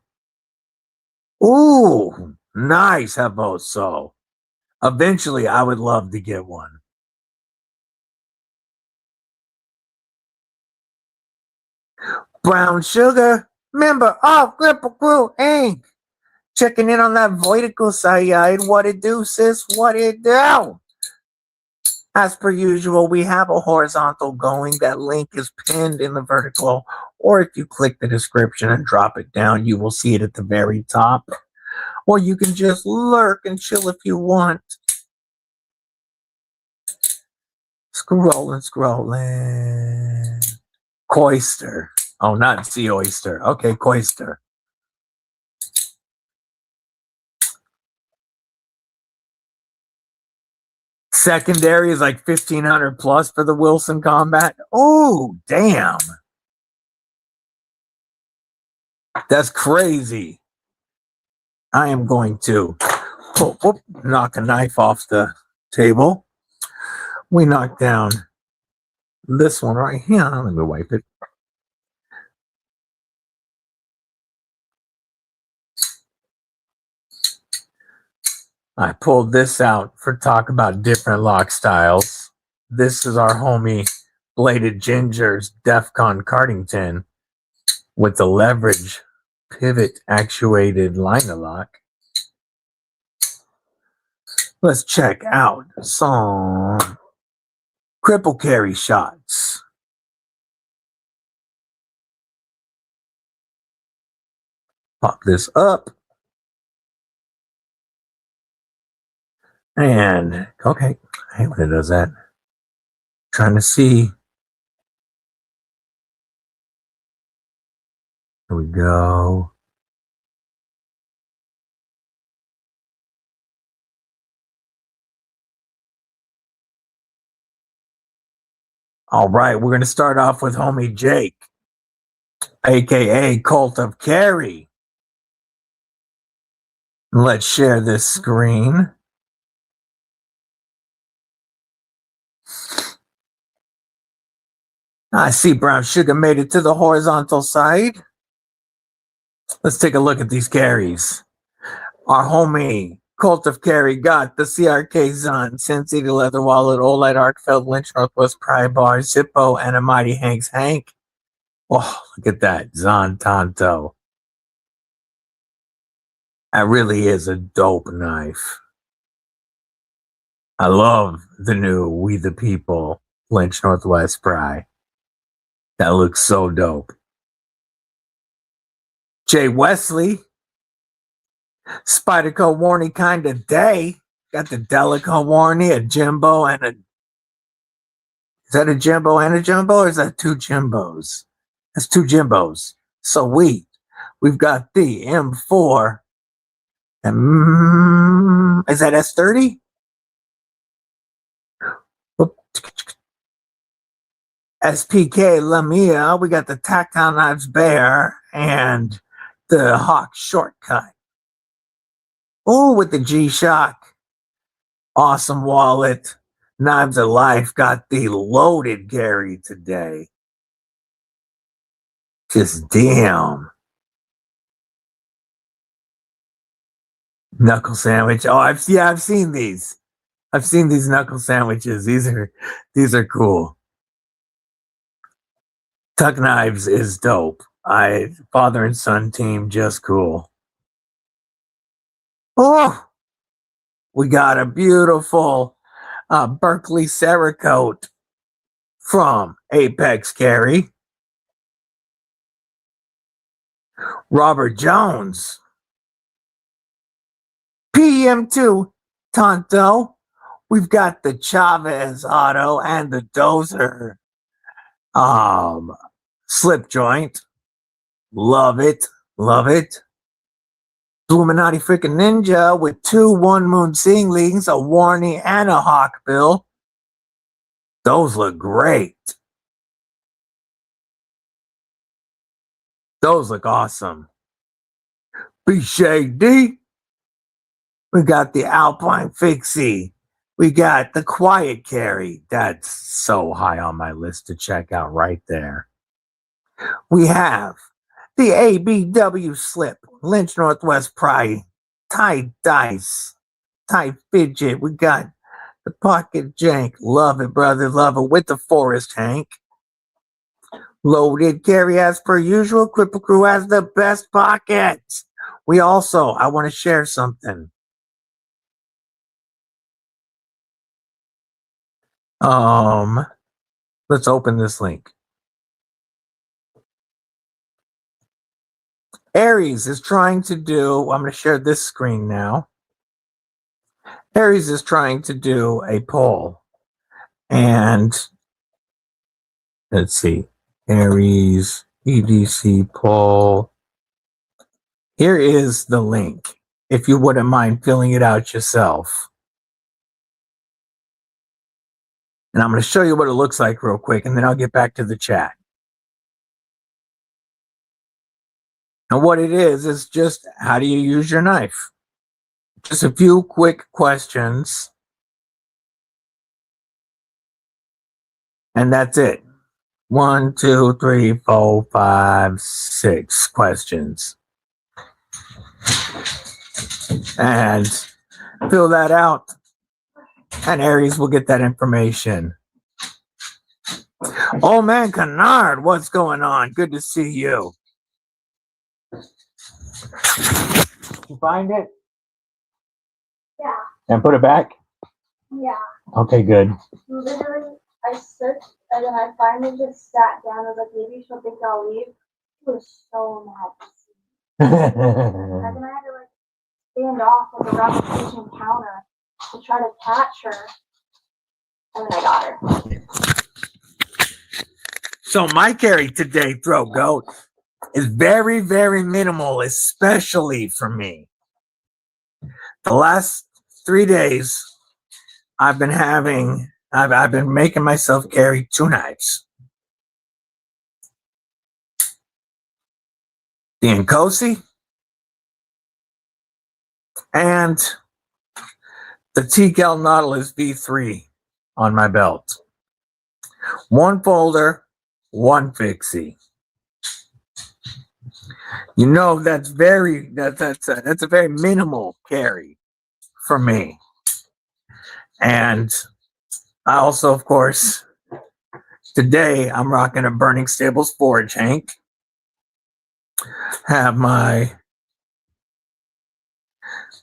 Ooh. Nice, have both so. Eventually, I would love to get one. Brown Sugar, member of Kripple Krew Inc. Checking in on that vertical side. What it do, sis? What it do? As per usual, we have a horizontal going. That link is pinned in the vertical. Or if you click the description and drop it down, you will see it at the very top. Or you can just lurk and chill if you want. Scrolling. Coister. Oh, not Sea Oyster. Okay, Coister. Secondary is like $1,500 plus for the Wilson Combat. Oh, damn. That's crazy. I am going to knock a knife off the table. We knocked down this one right here. Let me wipe it. I pulled this out for talk about different lock styles. This is our homie Bladed Ginger's Defcon Cardington with the leverage pivot actuated liner lock. Let's check out some Kripple carry shots. Pop this up. And, okay, I hate when it does that. Trying to see. Here we go. All right, we're going to start off with homie Jake, aka Cult of Carry. Let's share this screen. I see Brown Sugar made it to the horizontal side. Let's take a look at these carries. Our homie Cult of Carry got the CRK Zon, Sin City Leather Wallet, Old Arkfeld, Lynch Northwest Pry Bar, Zippo, and a Mighty Hank's Hank. Oh, look at that. Zon Tanto. That really is a dope knife. I love the new We the People Lynch Northwest Pry. That looks so dope. Jay Wesley, Spyderco Warney kind of day. Got the Delica Warney, a Jimbo, and a... Is that a Jimbo and a Jumbo, or is that two Jimbos? That's two Jimbos. Sweet. We've got the M4. And is that S30? SPK Lamia. We got the Tactile Knives Bear and the Hawk Shortcut. Oh, with the G-Shock. Awesome wallet. Knives of Life got the loaded carry today. Just damn. Knuckle sandwich. Oh, I've seen these. I've seen these knuckle sandwiches. These are cool. Tuck Knives is dope. Father and son team, just cool. Oh, we got a beautiful Berkeley Cerakote from Apex Carry. Robert Jones, PM2 Tanto. We've got the Chavez Auto and the Dozer slip joint. Love it. Love it. Illuminati freaking Ninja with two One Moon Singlings, a Warney, and a Hawkbill. Those look great. Those look awesome. B-Shade-D. We got the Alpine Fixie. We got the Quiet Carry. That's so high on my list to check out right there. We have the ABW Slip, Lynch Northwest Pry, Tight Dice, Tight Fidget. We got the Pocket Jank. Love it, brother. Love it. With the Forest Hank. Loaded carry as per usual. Kripple Krew has the best pockets. We also, I want to share something. Let's open this link. Aries is trying to do, I'm going to share this screen now. Aries is trying to do a poll. And let's see. Aries EDC poll. Here is the link, if you wouldn't mind filling it out yourself. And I'm going to show you what it looks like real quick, and then I'll get back to the chat. And what it is just how do you use your knife? Just a few quick questions. And that's it. 1, 2, 3, 4, 5, 6 questions. And fill that out. And Aries will get that information. Oh man, Kennard, what's going on? Good to see you. You find it? Yeah. And put it back? Yeah. Okay, good. Literally, I searched and then I finally just sat down. I was like, maybe she'll think I'll leave. She was so mad to see me. And then I had to like stand off of the rock kitchen counter to try to catch her. And then I got her. So my carry today, Throat Goat, is very, very minimal, especially for me. The last 3 days, I've been making myself carry 2 knives. The Nkosi and the TKL Nautilus V3 on my belt. 1 folder, 1 fixie. You know, that's a very minimal carry for me. And I also, of course, today I'm rocking a Burning Stables forage hank. Have my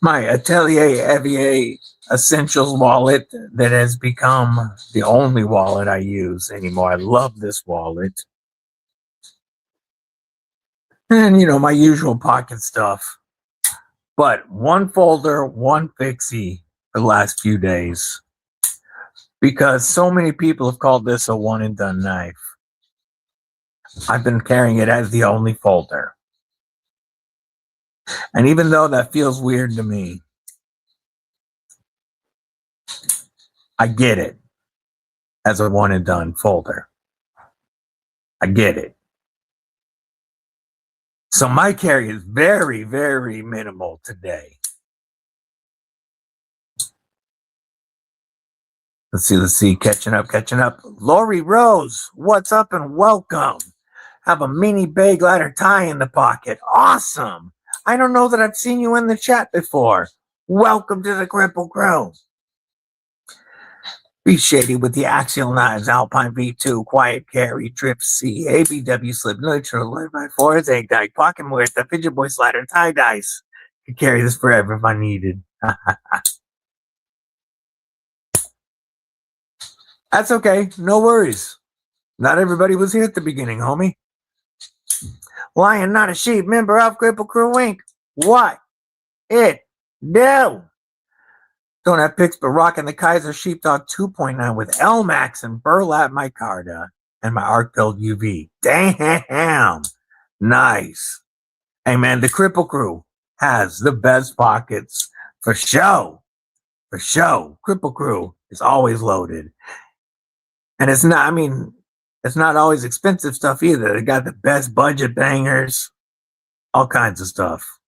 Atelier Evier Essentials wallet that has become the only wallet I use anymore. I love this wallet. And, you know, my usual pocket stuff. But 1 folder, 1 fixie for the last few days. Because so many people have called this a one and done knife. I've been carrying it as the only folder. And even though that feels weird to me, I get it as a one and done folder. I get it. So my carry is very, very minimal today. Let's see, catching up. Lori Rose, what's up and welcome. Have a mini bay glider tie in the pocket. Awesome. I don't know that I've seen you in the chat before. Welcome to the Kripple Crew. Be Shady with the Axial Knives, Alpine V2, Quiet Carry, Trip C, ABW Slip, Neutral, 11x4, Egg Dyke, Pocket Muerta, Fidget Boy Slider, Tie Dice. Could carry this forever if I needed. That's okay. No worries. Not everybody was here at the beginning, homie. Lion, not a sheep, member of Kripple Crew Inc. What it do? Don't have pics, but rocking the Kaiser Sheepdog 2.9 with LMAX and Burlap micarta and my arc-filled UV. Damn. Nice. Hey, man, the Kripple Crew has the best pockets for show. For show. Kripple Crew is always loaded. And it's not always expensive stuff either. They got the best budget bangers, all kinds of stuff.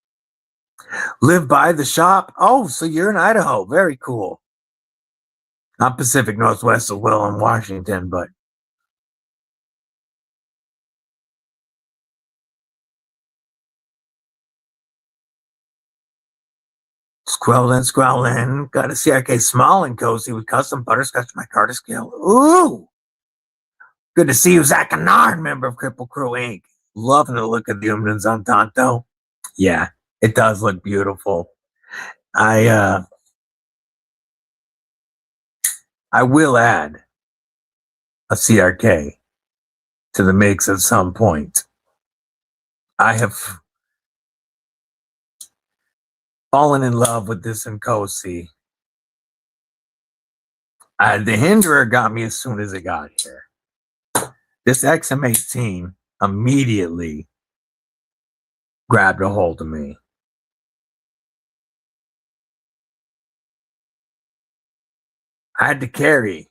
Live by the shop. Oh, so you're in Idaho. Very cool. Not Pacific Northwest of Will in Washington, but Squelling. Got a CRK small and cozy with custom butterscotch micarta scale. Ooh. Good to see you, Zach Kennard, member of Kripple Crew Inc. Loving the look of the Umnans on Tanto. Yeah, it does look beautiful. I will add a CRK to the mix at some point. I have fallen in love with this Nkosi. The Hinderer got me as soon as it got here. This XM18 immediately grabbed a hold of me. I had to carry,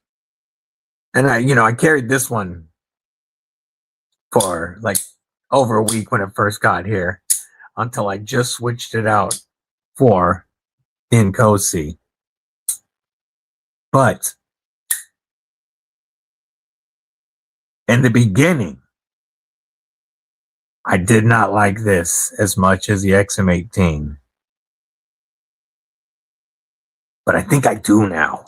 and I carried this one for like over a week when it first got here, until I just switched it out for Nkosi. But in the beginning, I did not like this as much as the XM18. But I think I do now.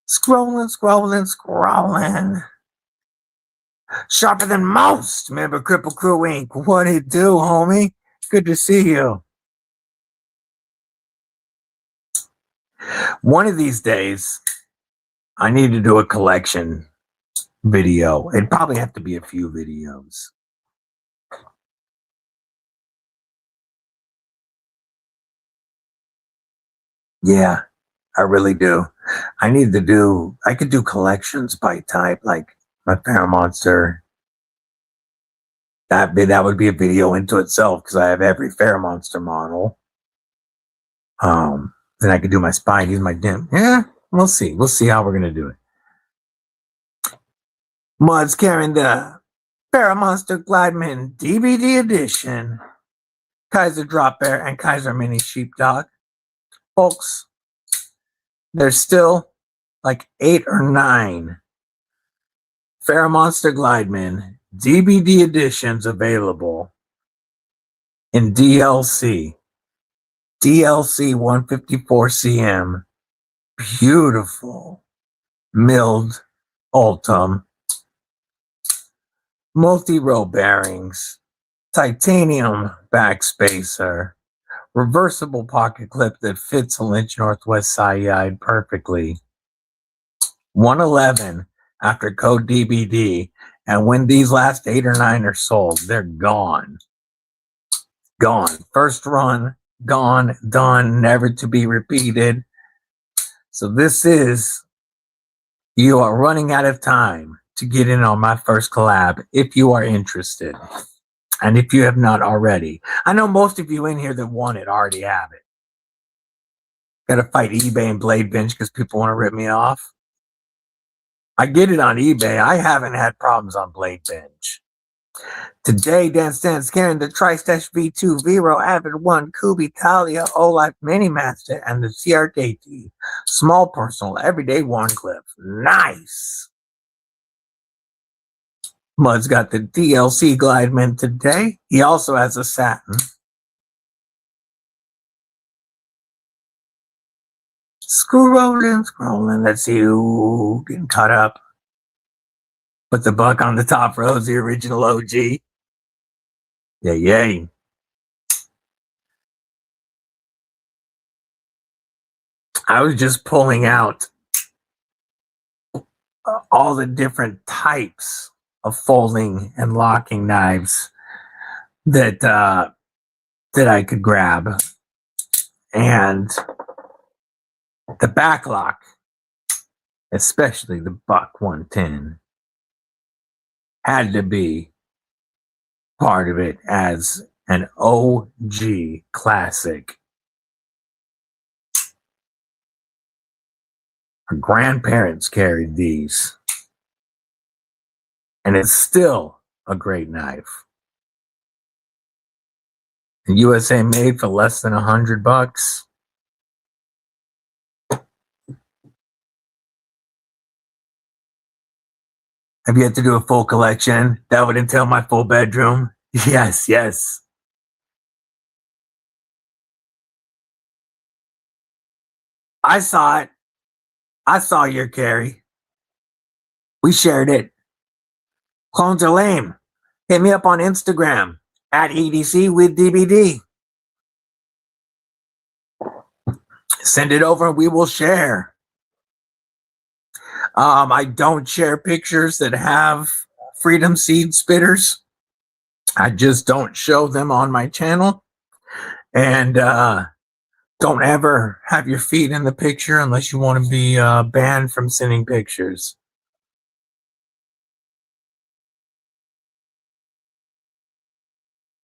Scrolling. Sharper than most, member Kripple Crew Inc. What it do, homie? Good to see you. One of these days, I need to do a collection video. It'd probably have to be a few videos. Yeah, I really do. I could do collections by type, like my FerraMonster. That would be a video into itself because I have every FerraMonster model. Then I could do my Spidey's, my dim. Yeah, we'll see. We'll see how we're gonna do it. Mud's carrying the FerraMonster Glideman DBD edition, Kaiser Drop Bear, and Kaiser Mini Sheepdog. Folks, there's still like 8 or 9 FerraMonster Glideman DBD editions available in DLC 154 cm, beautiful milled Ultim, multi-row bearings, titanium backspacer, reversible pocket clip that fits a Lynch Northwest side perfectly. 111 after code DBD, and when these last 8 or 9 are sold, they're gone. Gone. First run, gone, done, never to be repeated. So you are running out of time to get in on my first collab if you are interested. And if you have not already, I know most of you in here that want it already have it. Got to fight eBay and Blade Bench because people want to rip me off. I get it on eBay. I haven't had problems on Blade Bench. Today, Dan Stan's carrying the Tri-Stash V2 Vero, Avid 1, Kubi, Talia, O-Life Mini Master, and the CRKT Small Personal Everyday Warncliffe. Nice! Mud's got the DLC Glideman today. He also has a Satin. Scrolling. Let's see who getting caught up. Put the buck on the top row, the original OG. Yay. I was just pulling out all the different types of folding and locking knives that I could grab. And the back lock, especially the Buck 110, had to be part of it as an OG classic. Our grandparents carried these, and it's still a great knife. USA made for less than $100. Have yet to do a full collection. That would entail my full bedroom. Yes. I saw it. I saw your carry. We shared it. Clones are lame. Hit me up on Instagram at EDCwithDBD. Send it over and we will share. I don't share pictures that have Freedom Seed spitters. I just don't show them on my channel. And don't ever have your feet in the picture unless you want to be banned from sending pictures.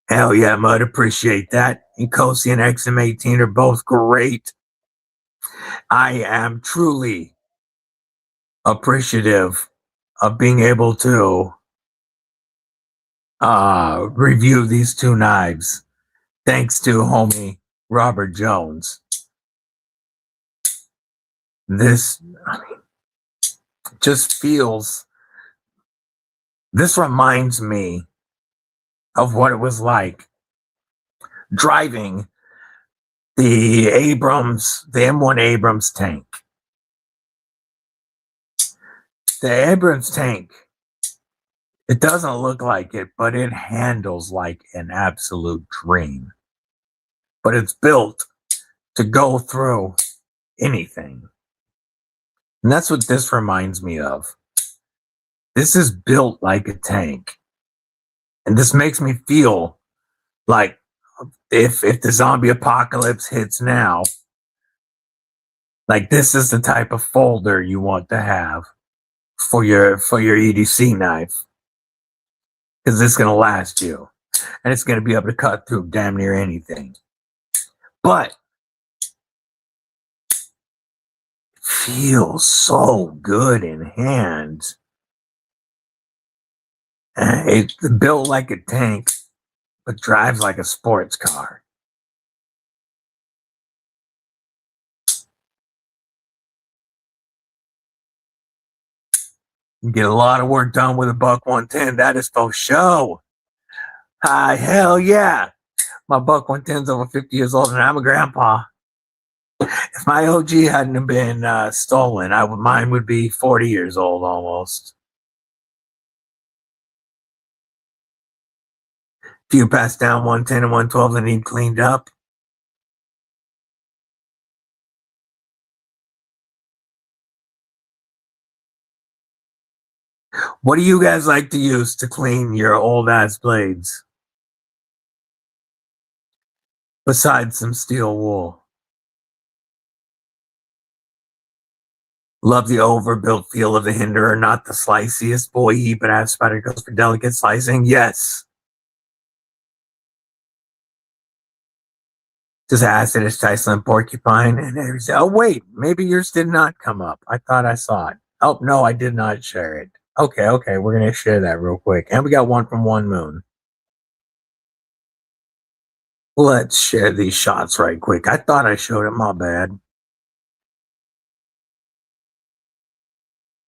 Hell yeah, Mud, appreciate that. And Kosi and XM18 are both great. I am truly appreciative of being able to review these 2 knives. Thanks to homie Robert Jones. This just feels, this reminds me of what it was like driving the M1 Abrams tank. The Abrams tank, it doesn't look like it, but it handles like an absolute dream. But it's built to go through anything. And that's what this reminds me of. This is built like a tank. And this makes me feel like if the zombie apocalypse hits now, like this is the type of folder you want to have for your EDC knife. Because it's gonna last you. And it's gonna be able to cut through damn near anything. But feels so good in hand. It's built like a tank, but drives like a sports car. You get a lot of work done with a buck 110. That is for show. Hi, hell yeah. My buck 110's over 50 years old, and I'm a grandpa. If my OG hadn't have been stolen, mine would be 40 years old almost. If you pass down 110 and 112 that need cleaned up, what do you guys like to use to clean your old ass blades? Besides some steel wool. Love the overbuilt feel of the Hinderer, not the sliciest boy, but I have Spyderco for delicate slicing. Yes. Just acid is Tyson porcupine and everything. Oh wait, maybe yours did not come up. I thought I saw it. Oh no, I did not share it. Okay, we're gonna share that real quick. And we got one from One Moon. Let's share these shots right quick. I thought I showed it, my bad.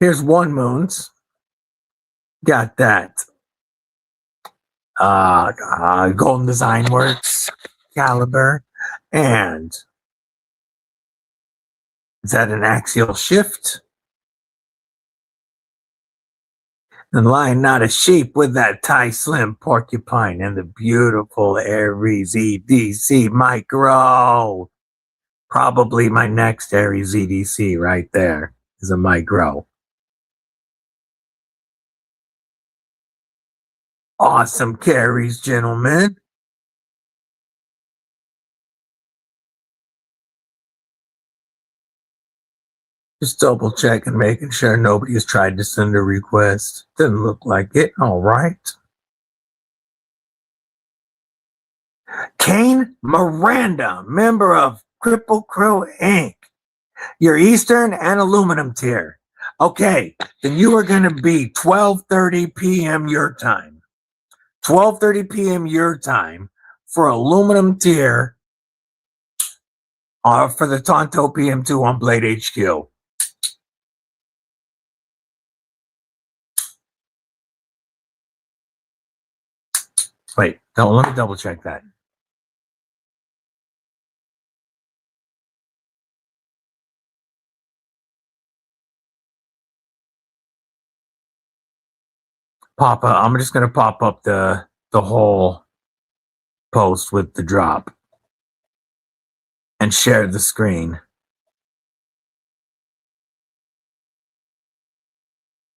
Here's One Moon's. Got that. Golden Design Works caliber. And is that an axial shift? And lying not a sheep with that tie slim porcupine and the beautiful Aries EDC micro. Probably my next Aries EDC right there is a micro. Awesome carries, gentlemen. Just double checking, making sure nobody has tried to send a request. Didn't look like it. All right. Kane Miranda, member of Kripple Krew Inc. Your Eastern and aluminum tier. Okay, then you are going to be 12:30 p.m. your time. 12:30 p.m. your time for aluminum tier for the Tanto PM2 on BladeHQ. Wait, let me double check that. I'm just going to pop up the whole post with the drop and share the screen.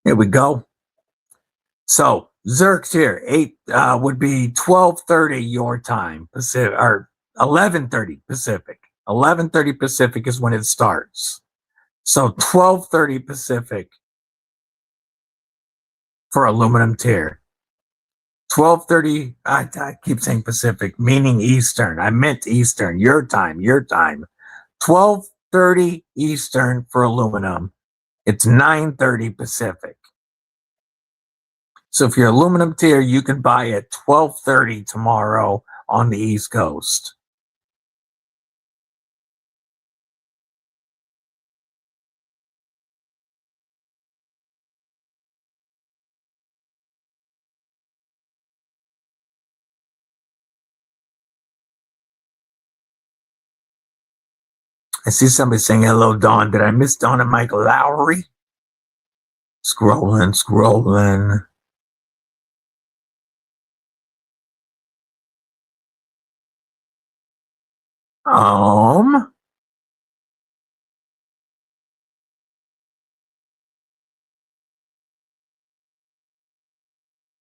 Here we go. So Zerk's here. 8 would be 12:30 your time Pacific, or 11:30 Pacific. 11:30 Pacific is when it starts. So 12:30 Pacific for aluminum tier. 12:30. I keep saying Pacific, meaning Eastern. I meant Eastern. Your time. 12:30 Eastern for aluminum. It's 9:30 Pacific. So if you're aluminum tier, you can buy at 12:30 tomorrow on the East Coast. I see somebody saying hello, Dawn. Did I miss Dawn and Michael Lowry? Scrolling.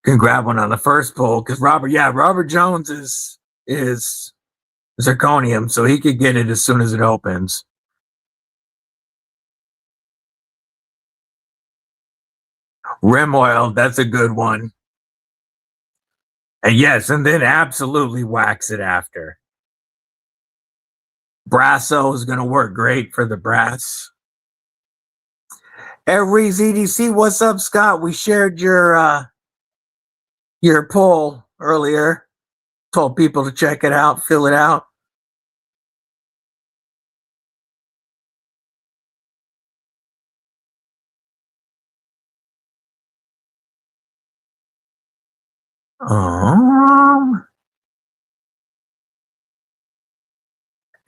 can grab one on the first pull because Robert Jones is zirconium, so he could get it as soon as it opens. Rim oil, that's a good one. And yes, and then absolutely wax it after. Brasso is going to work great for the brass. Every's EDC, what's up, Scott? We shared your poll earlier. Told people to check it out, fill it out.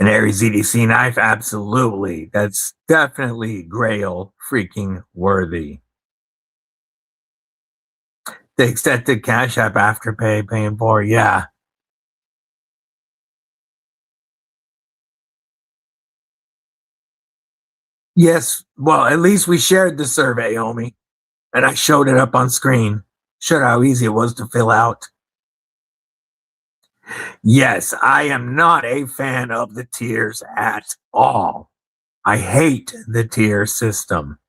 An Aries EDC knife, absolutely. That's definitely Grail freaking worthy. The extended Cash App Afterpay paying for, yeah. Yes, well, at least we shared the survey, homie. And I showed it up on screen. Showed how easy it was to fill out. Yes, I am not a fan of the tiers at all. I hate the tier system.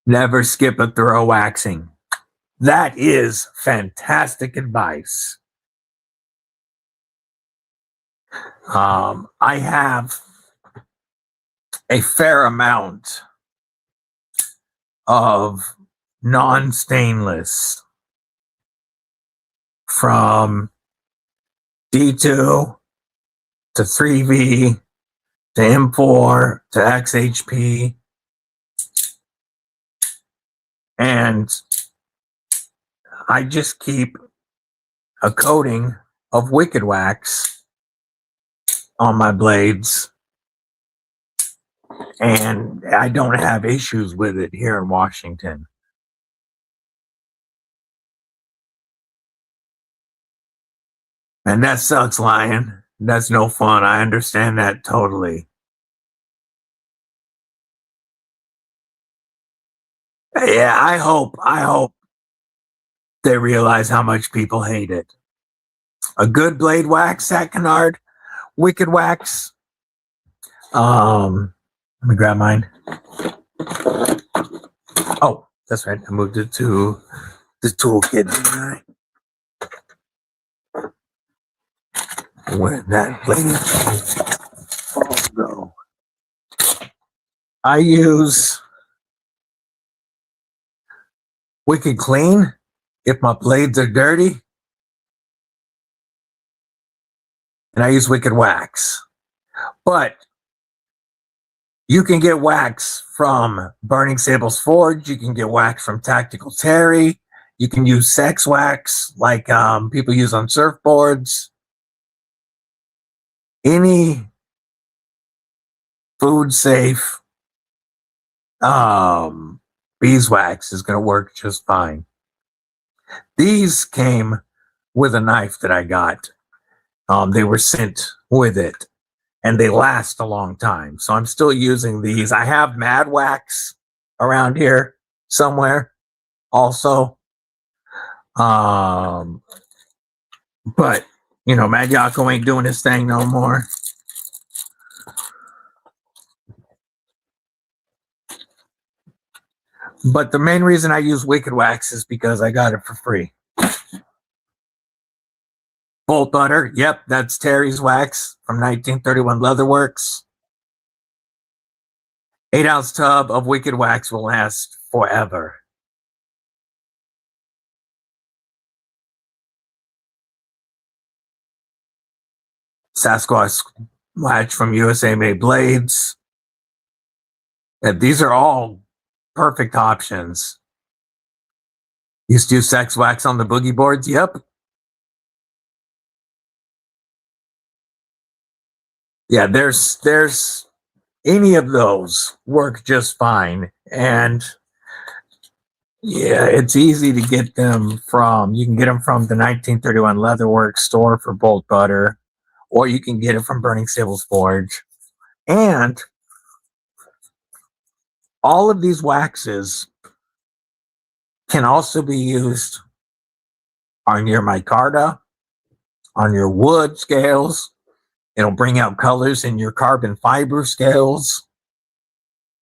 Never skip a thorough waxing. That is fantastic advice. I have a fair amount of non-stainless from D2 to 3V to M4 to XHP, and I just keep a coating of Wicked Wax on my blades, and I don't have issues with it here in Washington. And that sucks, Lion. That's no fun. I understand that totally. Yeah, I hope they realize how much people hate it. A good blade wax, Sat Canard, Wicked Wax. Let me grab mine. Oh, that's right. I moved it to the toolkit. Where that blade go? I use Wicked Clean if my blades are dirty, and I use Wicked Wax. But you can get wax from Burning Sables Forge. You can get wax from Tactical Terry. You can use sex wax like people use on surfboards. Any food safe beeswax is going to work just fine. These came with a knife that I got. They were sent with it, and they last a long time. So I'm still using these. I have Mad Wax around here somewhere also. But, you know, Mad Yako ain't doing his thing no more. But the main reason I use Wicked Wax is because I got it for free. Bolt butter. Yep, that's Terry's wax from 1931 Leatherworks. 8-ounce tub of Wicked Wax will last forever. Sasquatch Latch from USA Made Blades. These are all perfect options. Used to use sex wax on the boogie boards. Yep. Yeah, there's any of those work just fine. And yeah, it's easy to get them from, you can get them from the 1931 Leatherworks store for bolt butter, or you can get it from Burning Sables Forge. And all of these waxes can also be used on your micarta, on your wood scales. It'll bring out colors in your carbon fiber scales.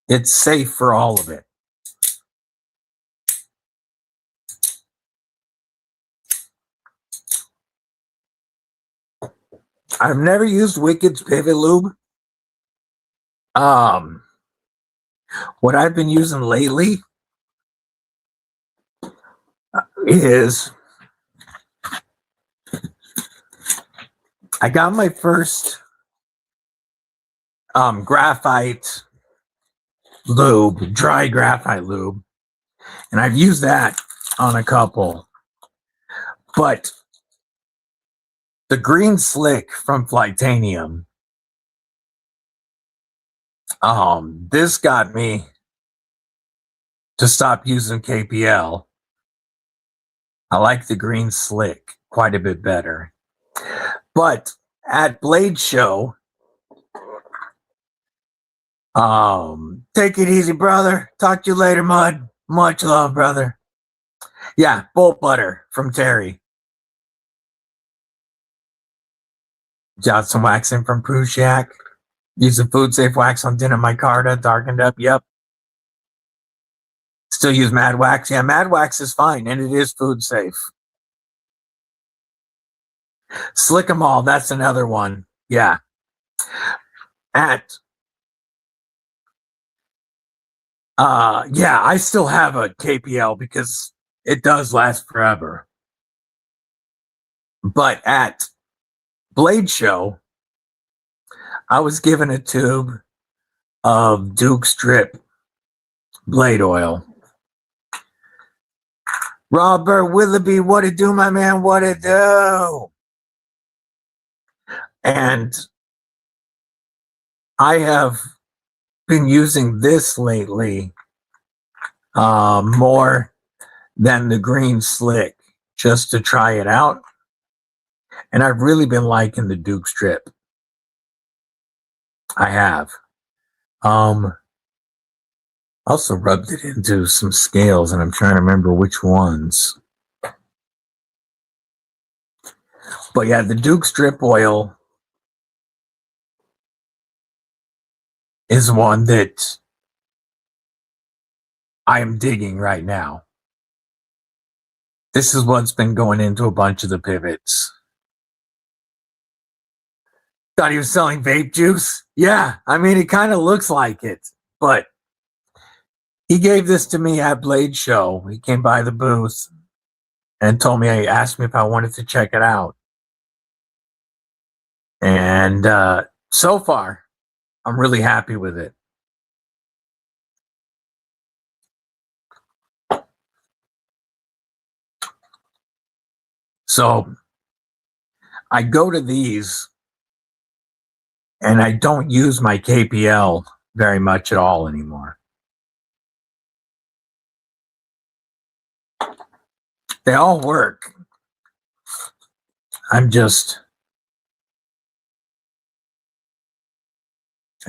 It's safe for all of it. I've never used Wicked's Pivot Lube. What I've been using lately is I got my first graphite lube, dry graphite lube, and I've used that on a couple. But the Green Slick from Flightanium, this got me to stop using KPL. I like the Green Slick quite a bit better. But at Blade Show, take it easy, brother. Talk to you later, Mud. Much love, brother. Yeah, bolt butter from Terry. Got some waxing from Prushack. Using food safe wax on dinner micarta, darkened up. Yep. Still use Mad Wax. Yeah, Mad Wax is fine, and it is food safe. Slick 'em all. That's another one. Yeah. Yeah, I still have a KPL because it does last forever. But at Blade Show, I was given a tube of Duke's Drip blade oil. Robert Willoughby, what it do, my man? What it do? And I have been using this lately more than the Green Slick just to try it out. And I've really been liking the Duke's Drip. I have. Also rubbed it into some scales, and I'm trying to remember which ones. But yeah, the Duke's Drip oil is one that I am digging right now. This is what's been going into a bunch of the pivots. Thought he was selling vape juice? Yeah, I mean, it kind of looks like it, but he gave this to me at Blade Show. He came by the booth and told me, asked me if I wanted to check it out. And so far, I'm really happy with it. So I go to these and I don't use my KPL very much at all anymore. They all work. I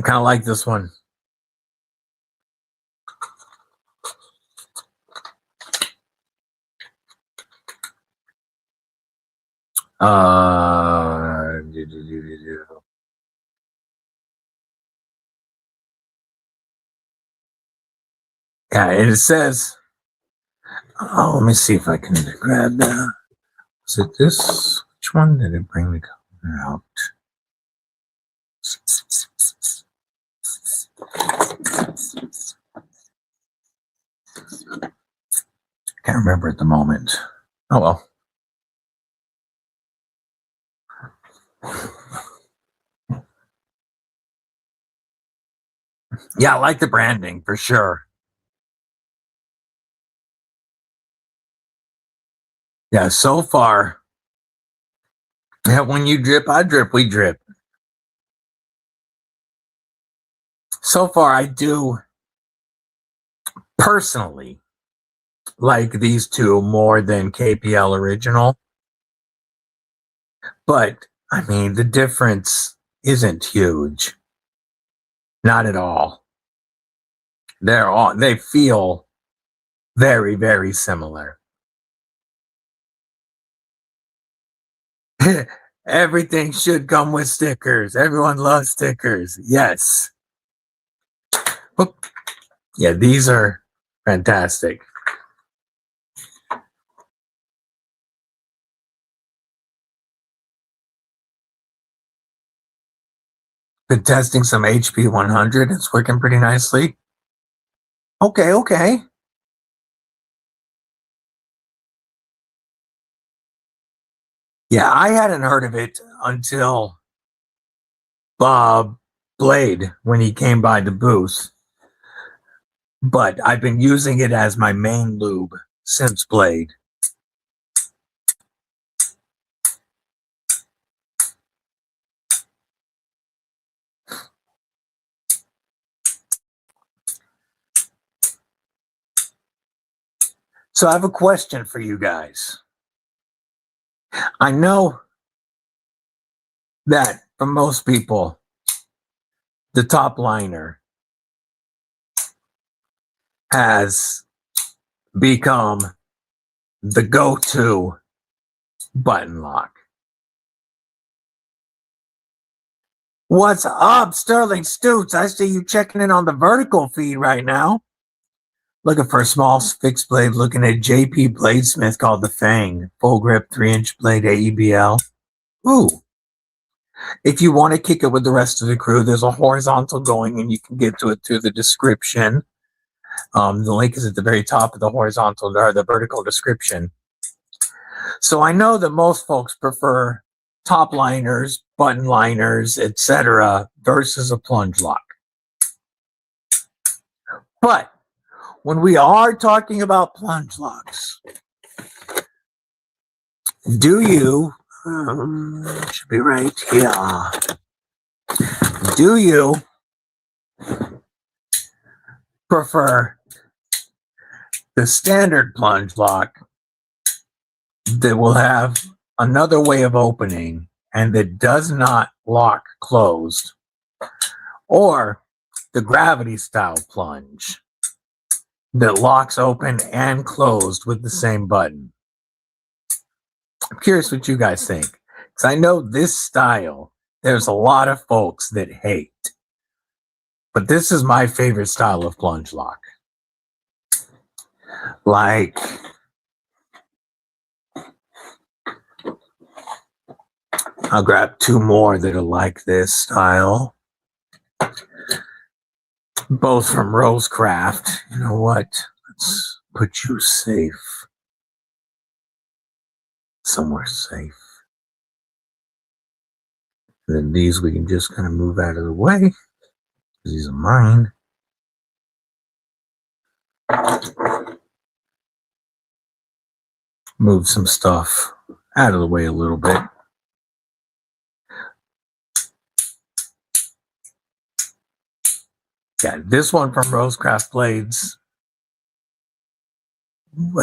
kind of like this one. Yeah, and it says, oh, let me see if I can grab that. Is it this? Which one did it bring the color out? Can't remember at the moment. Oh well. Yeah, I like the branding for sure. Yeah, so far, yeah, when you drip, I drip, we drip. So far, I do personally like these two more than KPL Original. But, I mean, the difference isn't huge. Not at all. they feel very, very similar. Everything should come with stickers. Everyone loves stickers. Yes. Oop. Yeah, these are fantastic. Been testing some HP 100. It's working pretty nicely. Okay, okay. Yeah, I hadn't heard of it until Blade when he came by the booth. But I've been using it as my main lube since Blade. So I have a question for you guys. I know that for most people, the top liner has become the go-to button lock. What's up, Sterling Stoots? I see you checking in on the vertical feed right now. Looking for a small fixed blade, looking at JP Bladesmith called the Fang. Full grip, 3-inch blade, AEBL. Ooh. If you want to kick it with the rest of the crew, there's a horizontal going and you can get to it through the description. The link is at the very top of the horizontal or the vertical description. So I know that most folks prefer top liners, button liners, etc. versus a plunge lock. But when we are talking about plunge locks, do you, should be right here, do you prefer the standard plunge lock that will have another way of opening and that does not lock closed, or the gravity style plunge that locks open and closed with the same button? I'm curious what you guys think, because I know this style, there's a lot of folks that hate, but this is my favorite style of plunge lock. Like, I'll grab two more that are like this style. Both from Rosecraft. You know what? Let's put you safe. Somewhere safe. And then these we can just kind of move out of the way. These are mine. Move some stuff out of the way a little bit. Yeah, this one from Rosecraft Blades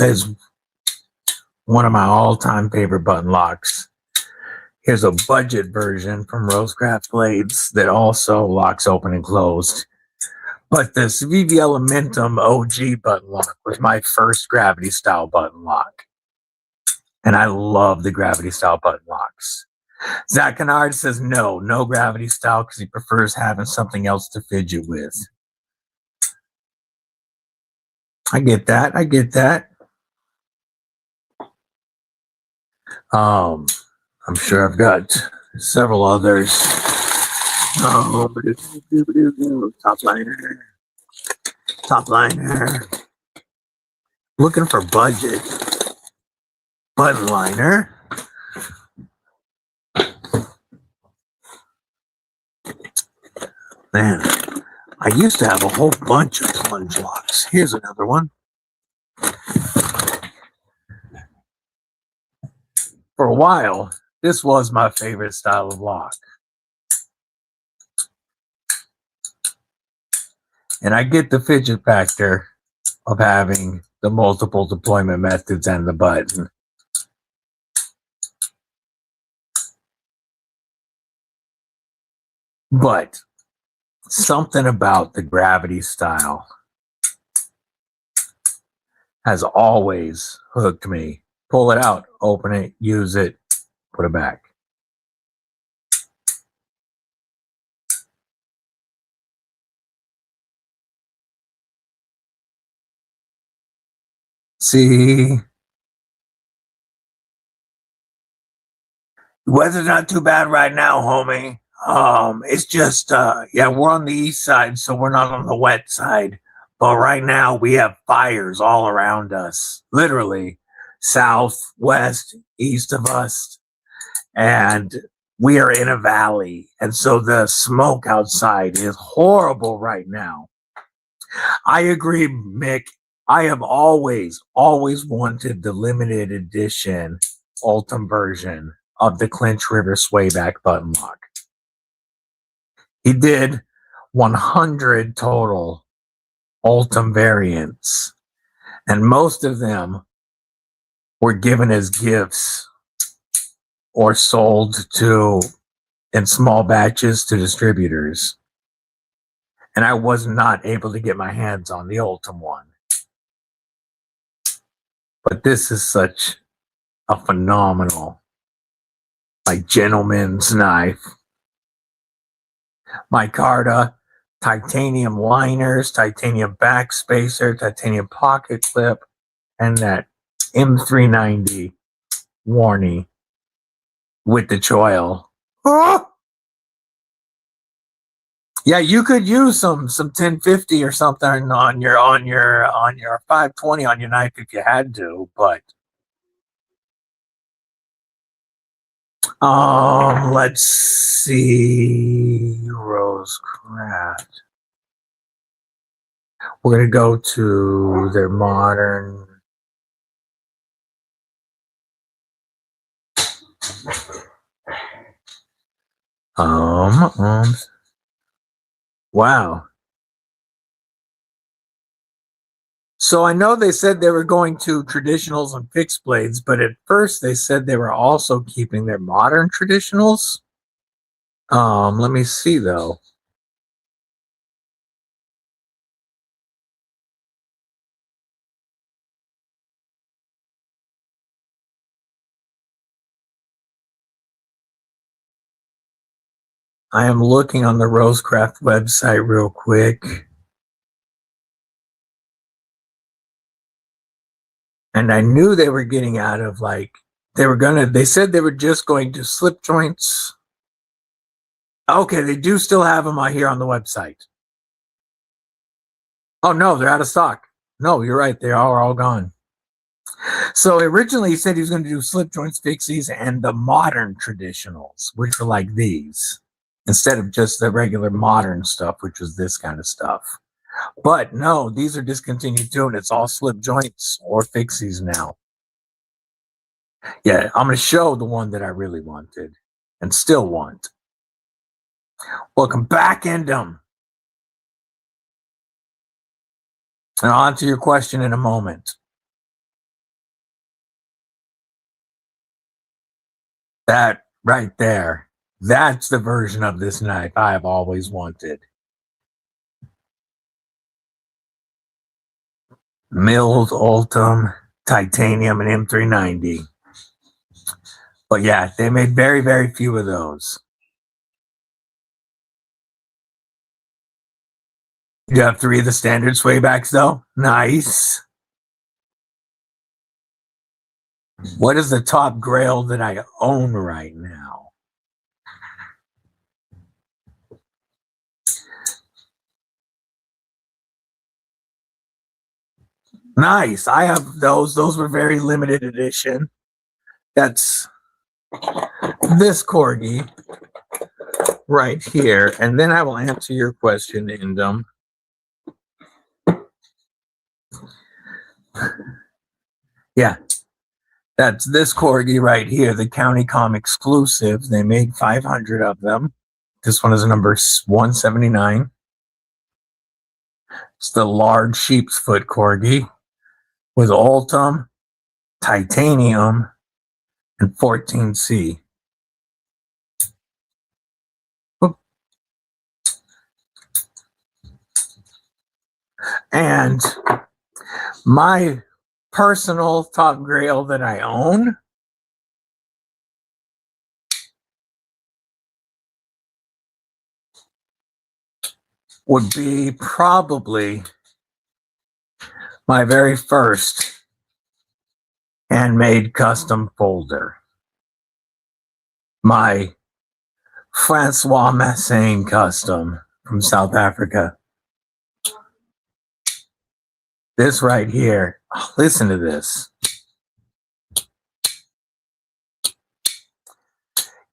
is one of my all-time favorite button locks. Here's a budget version from Rosecraft Blades that also locks open and closed. But this VV Elementum OG button lock was my first gravity style button lock. And I love the gravity style button locks. Zach Kennard says no gravity style because he prefers having something else to fidget with. I get that. I get that. I'm sure I've got several others. Oh, top liner. Top liner. Looking for budget. Button liner. Man, I used to have a whole bunch of plunge locks. Here's another one. For a while, this was my favorite style of lock. And I get the fidget factor of having the multiple deployment methods and the button. But something about the gravity style has always hooked me. Pull it out, open it, use it, put it back. See, weather's not too bad right now, homie. It's just, yeah, we're on the east side, so we're not on the wet side. But right now we have fires all around us, literally south, west, east of us. And we are in a valley. And so the smoke outside is horrible right now. I agree, Mick. I have always wanted the limited edition Ultim version of the Clinch River Swayback button lock. He did 100 total Ultim variants, and most of them were given as gifts or sold to in small batches to distributors. And I was not able to get my hands on the Ultim one. But this is such a phenomenal, like, gentleman's knife. Micarta, titanium liners, titanium backspacer, titanium pocket clip, and that M390 warning with the choil. Oh! Yeah, you could use some 1050 or something on your 520 on your knife if you had to, but let's see, Rosecraft. We're gonna go to their modern. Wow. So I know they said they were going to traditionals and fixed blades, but at first they said they were also keeping their modern traditionals. Let me see though. I am looking on the Rosecraft website real quick. And I knew they were getting out of, like, they said they were just going to slip joints. Okay, they do still have them out here on the website. Oh no, they're out of stock. No, you're right, they are all gone. So originally he said he was going to do slip joints, fixies, and the modern traditionals, which are like these, instead of just the regular modern stuff, which was this kind of stuff. But no, these are discontinued too, and it's all slip joints or fixies now. Yeah, I'm going to show the one that I really wanted and still want. Welcome back, Endem. And I'll answer your question in a moment. That right there, that's the version of this knife I have always wanted. Milled Ultim, titanium, and M390. But yeah, they made very, very few of those. You have 3 of the standard swaybacks though? Nice. What is the top grail that I own right now? Nice. I have those. Those were very limited edition. That's this corgi right here. And then I will answer your question, Indum. Yeah. That's this corgi right here, the County Com exclusive. They made 500 of them. This one is number 179. It's the large sheep's foot corgi with Ultim, titanium, and 14C. And my personal top grail that I own would be probably my very first handmade custom folder. My Francois Massain custom from South Africa. This right here, listen to this.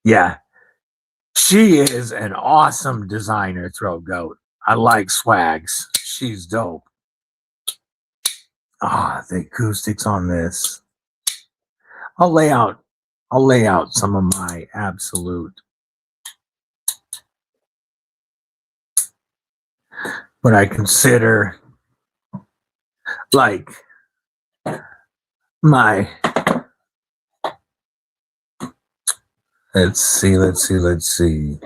Yeah, she is an awesome designer, Throat Goat. I like swags. She's dope. The acoustics on this. I'll lay out some of my absolute, what I consider like my, let's see.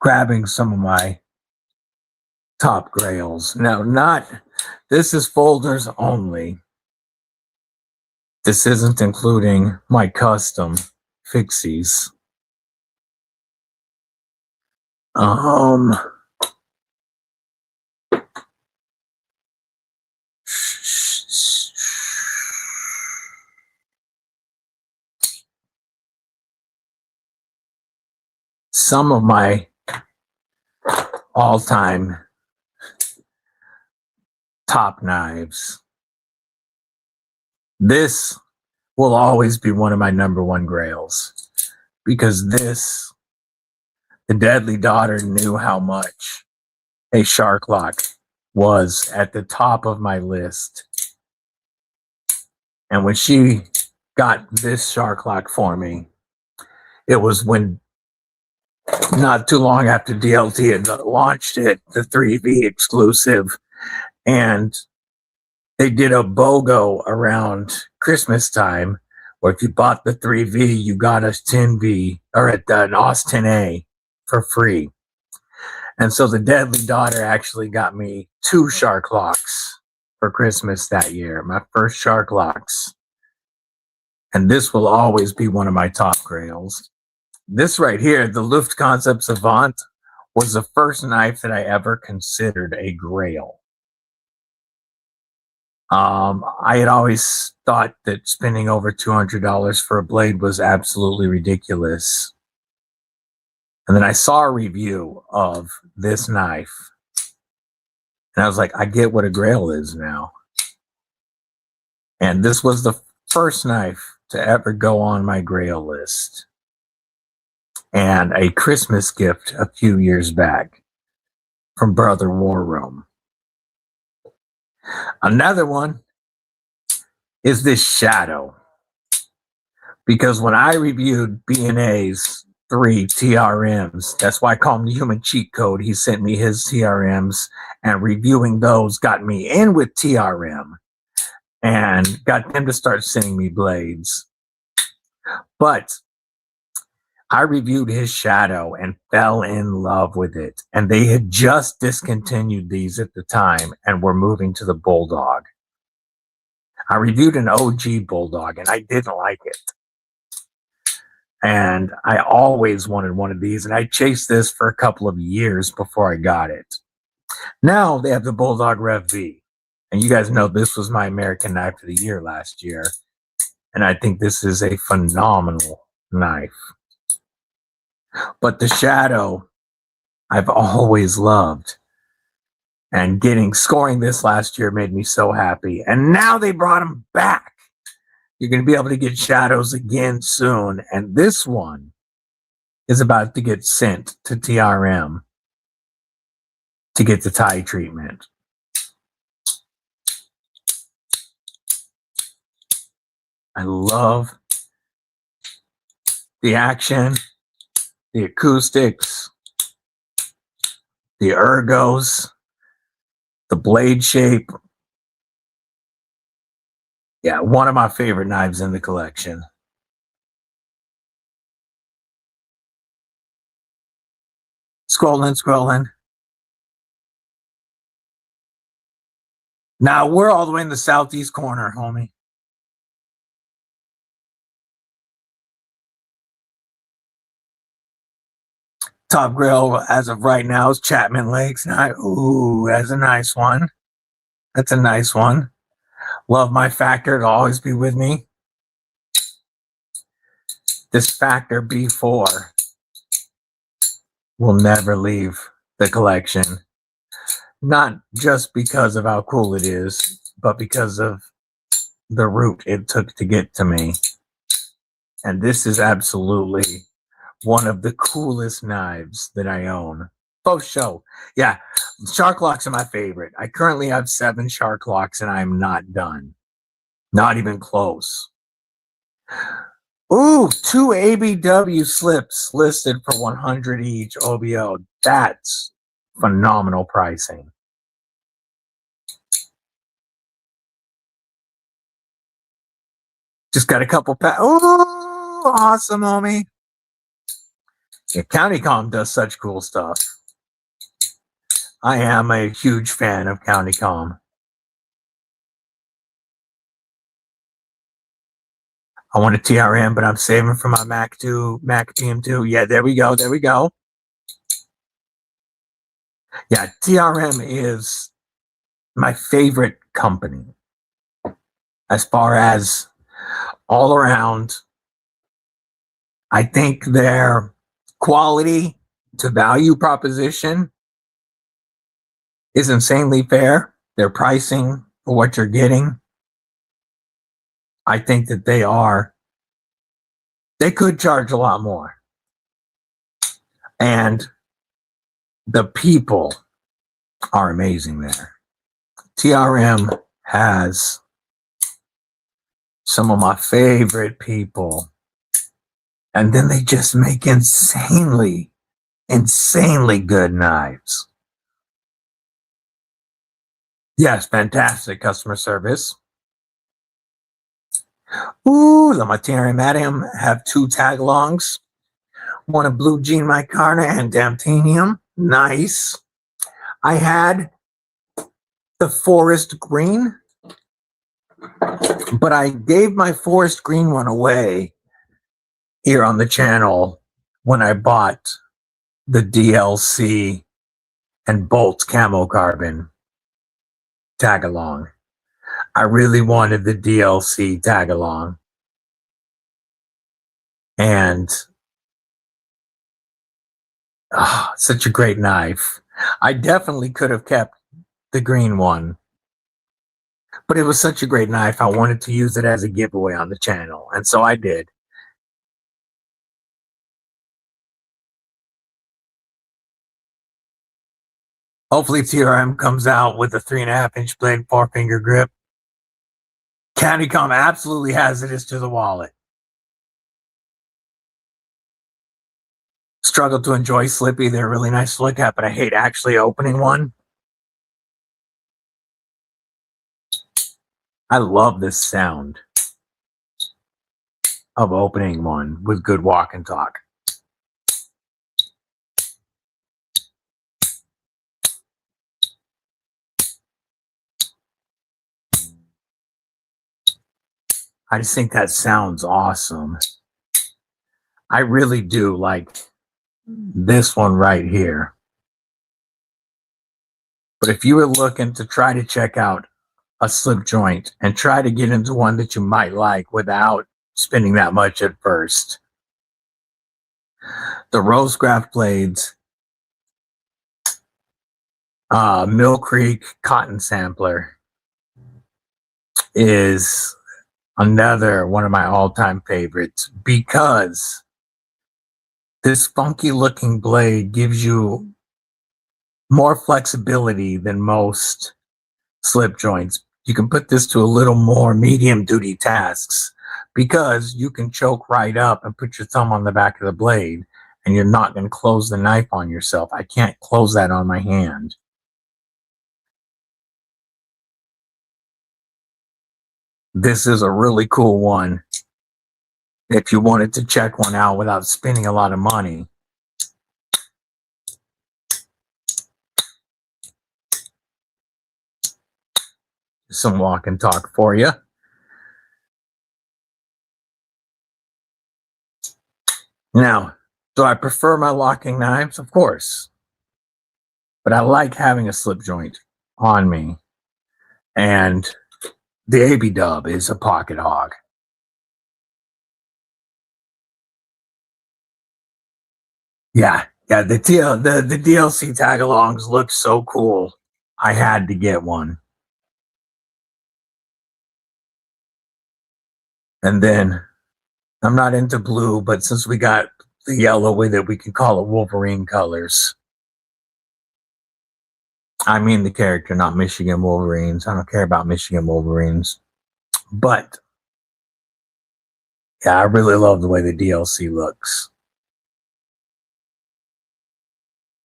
Grabbing some of my top grails. Now, this is folders only. This isn't including my custom fixies. Some of my all-time top knives. This will always be one of my number one grails, because this, the Deadly Daughter knew how much a shark lock was at the top of my list. And when she got this shark lock for me, it was when, not too long after DLT had launched it, the 3V exclusive, and they did a BOGO around Christmas time, where if you bought the 3V, you got a 10V, or an OS 10A for free. And so the Deadly Daughter actually got me 2 shark locks for Christmas that year, my first shark locks. And this will always be one of my top grails. This right here, the Luftkonzept Savant, was the first knife that I ever considered a grail. I had always thought that spending over $200 for a blade was absolutely ridiculous. And then I saw a review of this knife, and I was like, I get what a grail is now. And this was the first knife to ever go on my grail list, and a Christmas gift a few years back from Brother War Room. Another one is this Shadow, because when I reviewed B&A's 3 TRMs, that's why I call him the human cheat code. He sent me his TRMs, and reviewing those got me in with TRM and got them to start sending me blades. But I reviewed his Shadow and fell in love with it. And they had just discontinued these at the time and were moving to the Bulldog. I reviewed an OG Bulldog and I didn't like it. And I always wanted one of these, and I chased this for a couple of years before I got it. Now they have the Bulldog Rev V. And you guys know this was my American Knife of the Year last year. And I think this is a phenomenal knife. But the Shadow, I've always loved. And scoring this last year made me so happy. And now they brought them back. You're going to be able to get Shadows again soon. And this one is about to get sent to TRM to get the tie treatment. I love the action, the acoustics, the ergos, the blade shape. Yeah, one of my favorite knives in the collection. Scrolling. Now we're all the way in the southeast corner, homie. Top grill as of right now is Chapman Lakes. Ooh, that's a nice one. That's a nice one. Love my Factor. It'll always be with me. This Factor B4 will never leave the collection. Not just because of how cool it is, but because of the route it took to get to me. And this is absolutely one of the coolest knives that I own. Post show. Yeah, shark locks are my favorite. I currently have 7 shark locks and I'm not done. Not even close. Ooh, 2 ABW slips listed for 100 each OBO. That's phenomenal pricing. Just got a couple Ooh, awesome, homie. Yeah, CountyCom does such cool stuff. I am a huge fan of CountyCom. I want a TRM, but I'm saving for my Mac PM2. Yeah, there we go. Yeah, TRM is my favorite company as far as all around. I think their quality to value proposition is insanely fair. Their pricing for what you're getting, I think that they could charge a lot more. And the people are amazing there. TRM has some of my favorite people. And then they just make insanely good knives. Yes, fantastic customer service. Ooh, my TRM Atom have 2 tagalongs. One of Blue Jean Micarta and Damtanium. Nice. I had the Forest Green, but I gave my Forest Green one away here on the channel when I bought the DLC and Bolt Camo Carbon tag-along. I really wanted the DLC tag-along. And such a great knife. I definitely could have kept the green one, but it was such a great knife. I wanted to use it as a giveaway on the channel, and so I did. Hopefully TRM comes out with a 3.5-inch blade 4-finger grip. CountyCom absolutely has it as to the wallet. Struggle to enjoy Slippy. They're really nice to look at, but I hate actually opening one. I love this sound of opening one with good walk and talk. I just think that sounds awesome. I really do like this one right here. But if you were looking to try to check out a slip joint and try to get into one that you might like without spending that much at first, the Rosegraft blades, Mill Creek cotton sampler is another one of my all-time favorites, because this funky looking blade gives you more flexibility than most slip joints. You can put this to a little more medium duty tasks, because you can choke right up and put your thumb on the back of the blade and you're not going to close the knife on yourself. I can't close that on my hand. This is a really cool one. If you wanted to check one out without spending a lot of money. Some walk and talk for you. Now, do I prefer my locking knives? Of course. But I like having a slip joint on me. And the AB Dub is a pocket hog. Yeah, the DLC tag-alongs look so cool. I had to get one. And then, I'm not into blue, but since we got the yellow with it, we can call it Wolverine colors. I mean the character, not Michigan Wolverines. I don't care about Michigan Wolverines. But, yeah, I really love the way the DLC looks.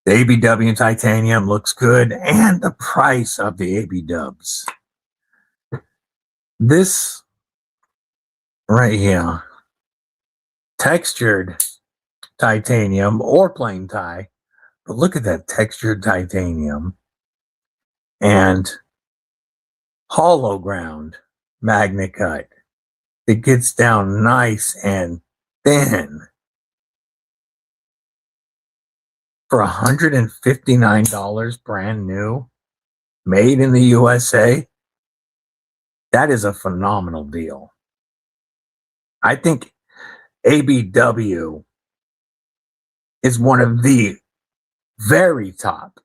The ABW titanium looks good, and the price of the AB Dubs. This right here, textured titanium or plain tie, but look at that textured titanium and hollow ground magnet cut. It gets down nice and thin. For $159 brand new, made in the USA, that is a phenomenal deal. I think ABW is one of the very top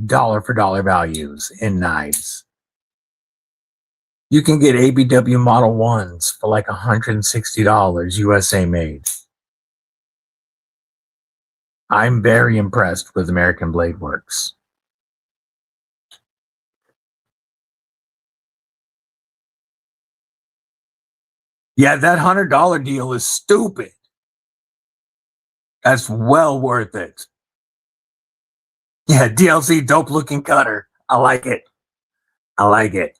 dollar for dollar values in knives. You can get ABW Model 1s for like $160 USA made. I'm very impressed with American Blade Works. Yeah, that $100 deal is stupid. That's well worth it. Yeah, DLC dope looking cutter. I like it. I like it.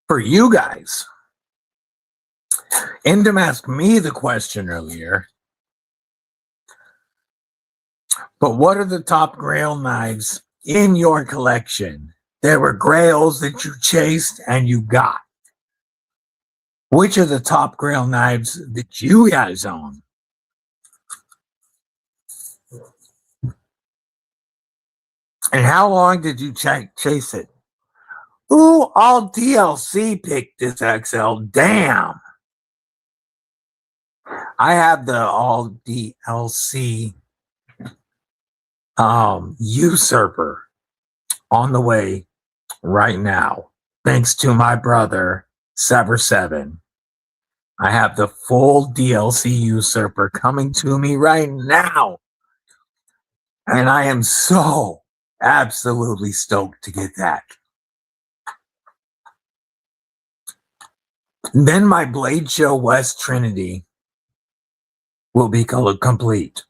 For you guys, Endem asked me the question earlier, but what are the top grail knives in your collection? There were grails that you chased and you got. Which are the top grail knives that you guys own? And how long did you chase it? Ooh, all DLC picked this XL. Damn. I have the all DLC usurper on the way right now. Thanks to my brother, Sever7. I have the full DLC usurper coming to me right now. And I am so absolutely stoked to get that. Then my Blade Show West Trinity will be complete.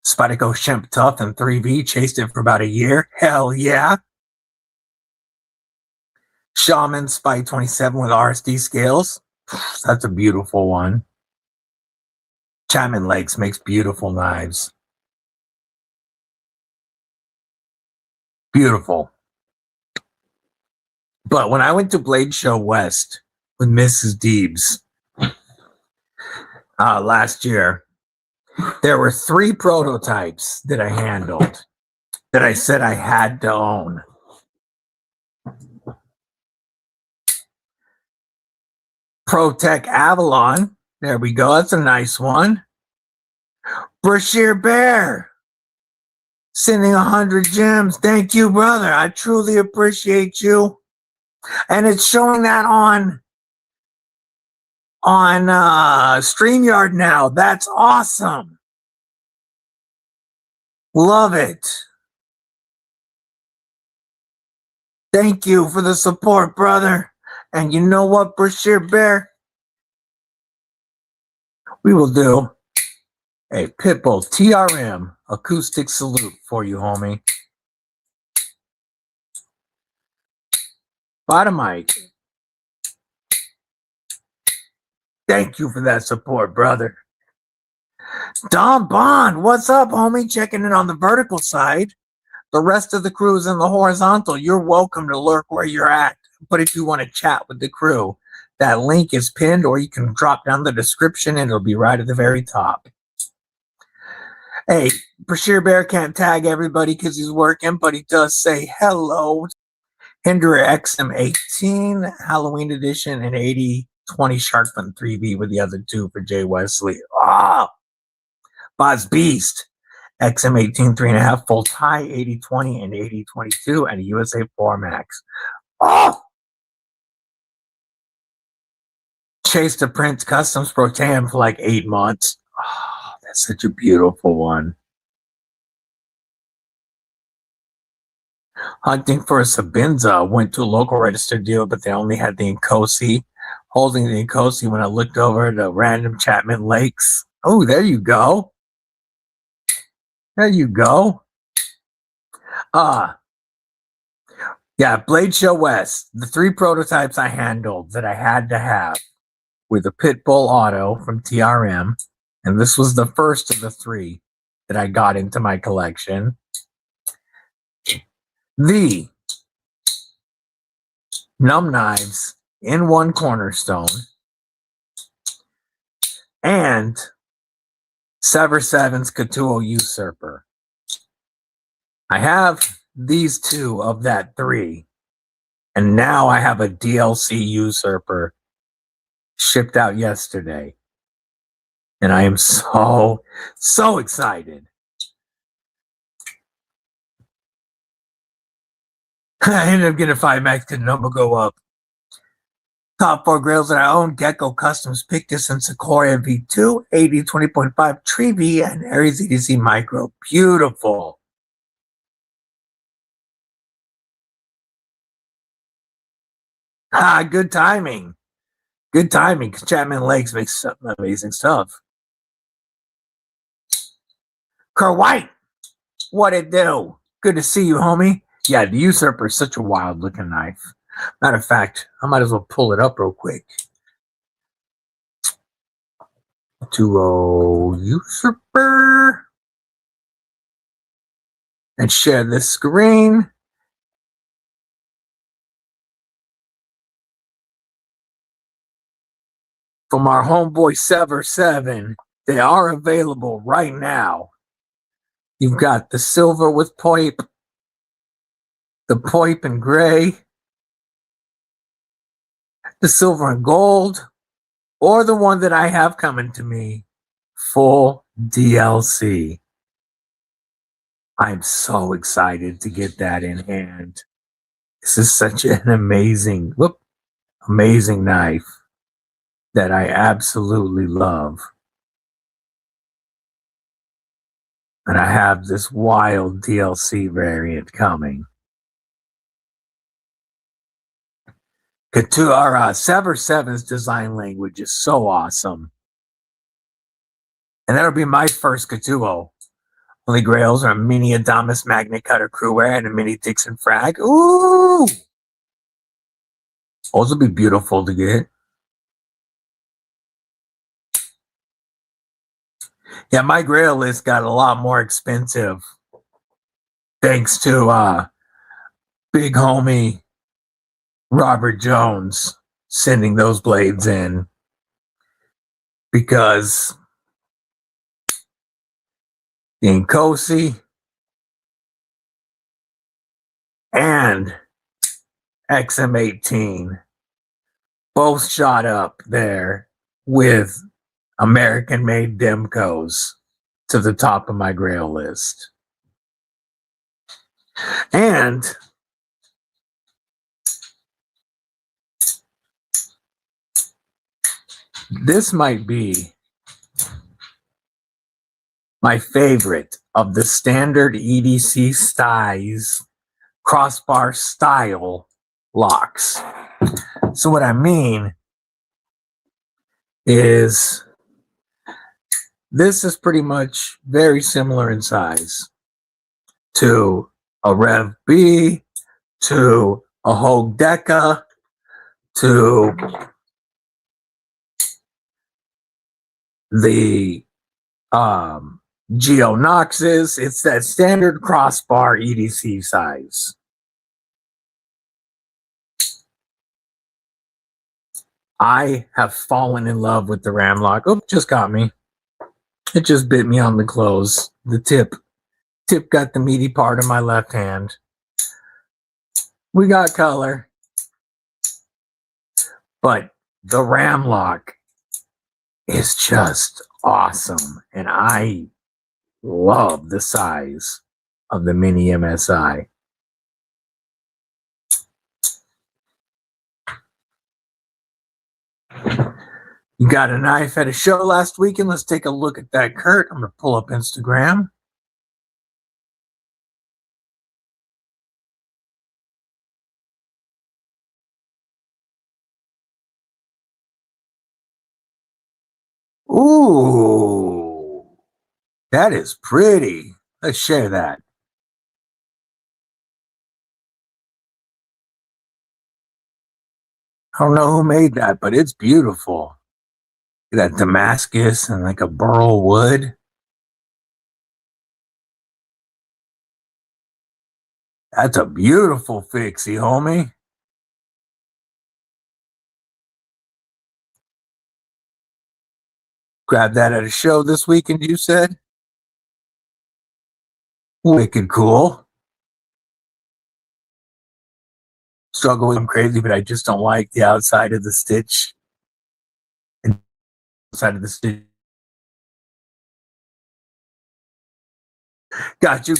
Spyderco Shemp Tough and 3V chased it for about a year. Hell yeah. Shaman Spy 27 with RSD scales. That's a beautiful one. Chapman Legs makes beautiful knives. Beautiful. But when I went to Blade Show West with Mrs. Deebs last year, there were 3 prototypes that I handled that I said I had to own. ProTech Avalon. There we go. That's a nice one. Brashear Bear. Sending 100 gems. Thank you, brother. I truly appreciate you. And it's showing that on StreamYard now. That's awesome. Love it. Thank you for the support, brother. And you know what, Brashear Bear? We will do a Pit Bull TRM acoustic salute for you, homie. Bottom mic. Thank you for that support, brother. Don Bond, what's up, homie? Checking in on the vertical side. The rest of the crew is in the horizontal. You're welcome to lurk where you're at. But if you want to chat with the crew, that link is pinned, or you can drop down the description and it'll be right at the very top. Hey, Brashear Bear can't tag everybody because he's working, but he does say hello. Hinder XM18, Halloween edition, and 8020 Sharkfin 3V with the other two for Jay Wesley. Ah, Boz Beast, XM18 3.5 full tie, 8020 and 8022, and a USA 4 Max. Oh! Chased the Prince Customs Pro Tam for like 8 months. Oh, that's such a beautiful one. Hunting for a Sabinza. Went to a local registered dealer, but they only had the Nkosi. Holding the Nkosi when I looked over the random Chapman Lakes. Oh, there you go. There you go. Yeah, Blade Show West. The 3 prototypes I handled that I had to have with a Pit Bull Auto from TRM. And this was the first of the 3 that I got into my collection. The Numb Knives in 1 cornerstone and Sever 7's Katuo Usurper. I have these 2 of that 3, and now I have a DLC Usurper shipped out yesterday, and I am so excited. I ended up getting a 5 Max because the number go up. Top 4 grills that I own: Gecko Customs, Pictus, and Sequoia V2, 80 20.5 Tree V, and Aries EDC Micro. Beautiful. Good timing. Good timing, because Chapman Lakes makes some amazing stuff. Kerr White, what it do? Good to see you, homie. Yeah, the Usurper is such a wild looking knife. Matter of fact, I might as well pull it up real quick. Usurper. And share this screen. From our homeboy Sever 7, they are available right now. You've got the silver with poip, the poip and gray, the silver and gold, or the one that I have coming to me, full DLC. I'm so excited to get that in hand. This is such an amazing knife that I absolutely love. And I have this wild DLC variant coming. Sever 7's design language is so awesome. And that'll be my first Katuo. Holy Grails are a mini Adamas Magnet Cutter Crewware and a mini Dixon Frag. Ooh! Those will be beautiful to get. Yeah, my Grail list got a lot more expensive thanks to big homie Robert Jones sending those blades in, because the Nkosi and XM18 both shot up there with American-made Demcos to the top of my Grail list. And This might be my favorite of the standard EDC size crossbar style locks. So what I mean is this is pretty much very similar in size to a Rev B, to a Hogue Deca, to the Geo Noxes. It's that standard crossbar EDC size. I have fallen in love with the Ram lock. Oh, just got me. It just bit me on the close. The tip got the meaty part of my left hand. We got color, but the Ram lock is just awesome, and I love the size of the mini MSI. You got a knife at a show last weekend. Let's take a look at that, Kurt. I'm going to pull up Instagram. Ooh, that is pretty. Let's share that. I don't know who made that, but it's beautiful. That Damascus and like a burl wood. That's a beautiful fixie, homie. Grabbed that at a show this weekend, you said? Wicked cool. Struggle with them crazy, but I just don't like the outside of the stitch. Outside of the stitch. Got you.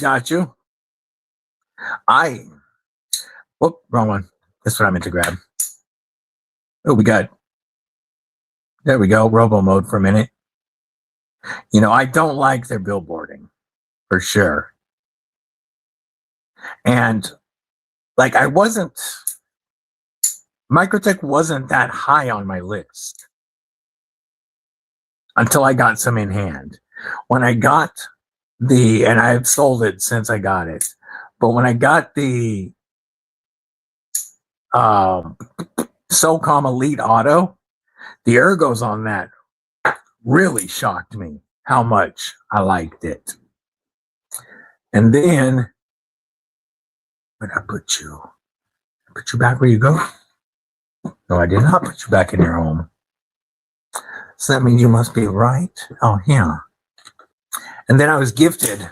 Whoop, wrong one. That's what I meant to grab. Oh, there we go, robo mode for a minute. You know, I don't like their billboarding, for sure. And like Microtech wasn't that high on my list until I got some in hand. When I got and I've sold it since I got it, but when I got the SOCOM Elite Auto, the ergos on that really shocked me how much I liked it. And then, where'd I put you? I put you back where you go? No, I did not put you back in your home. So that means you must be right. Oh, yeah. And then I was gifted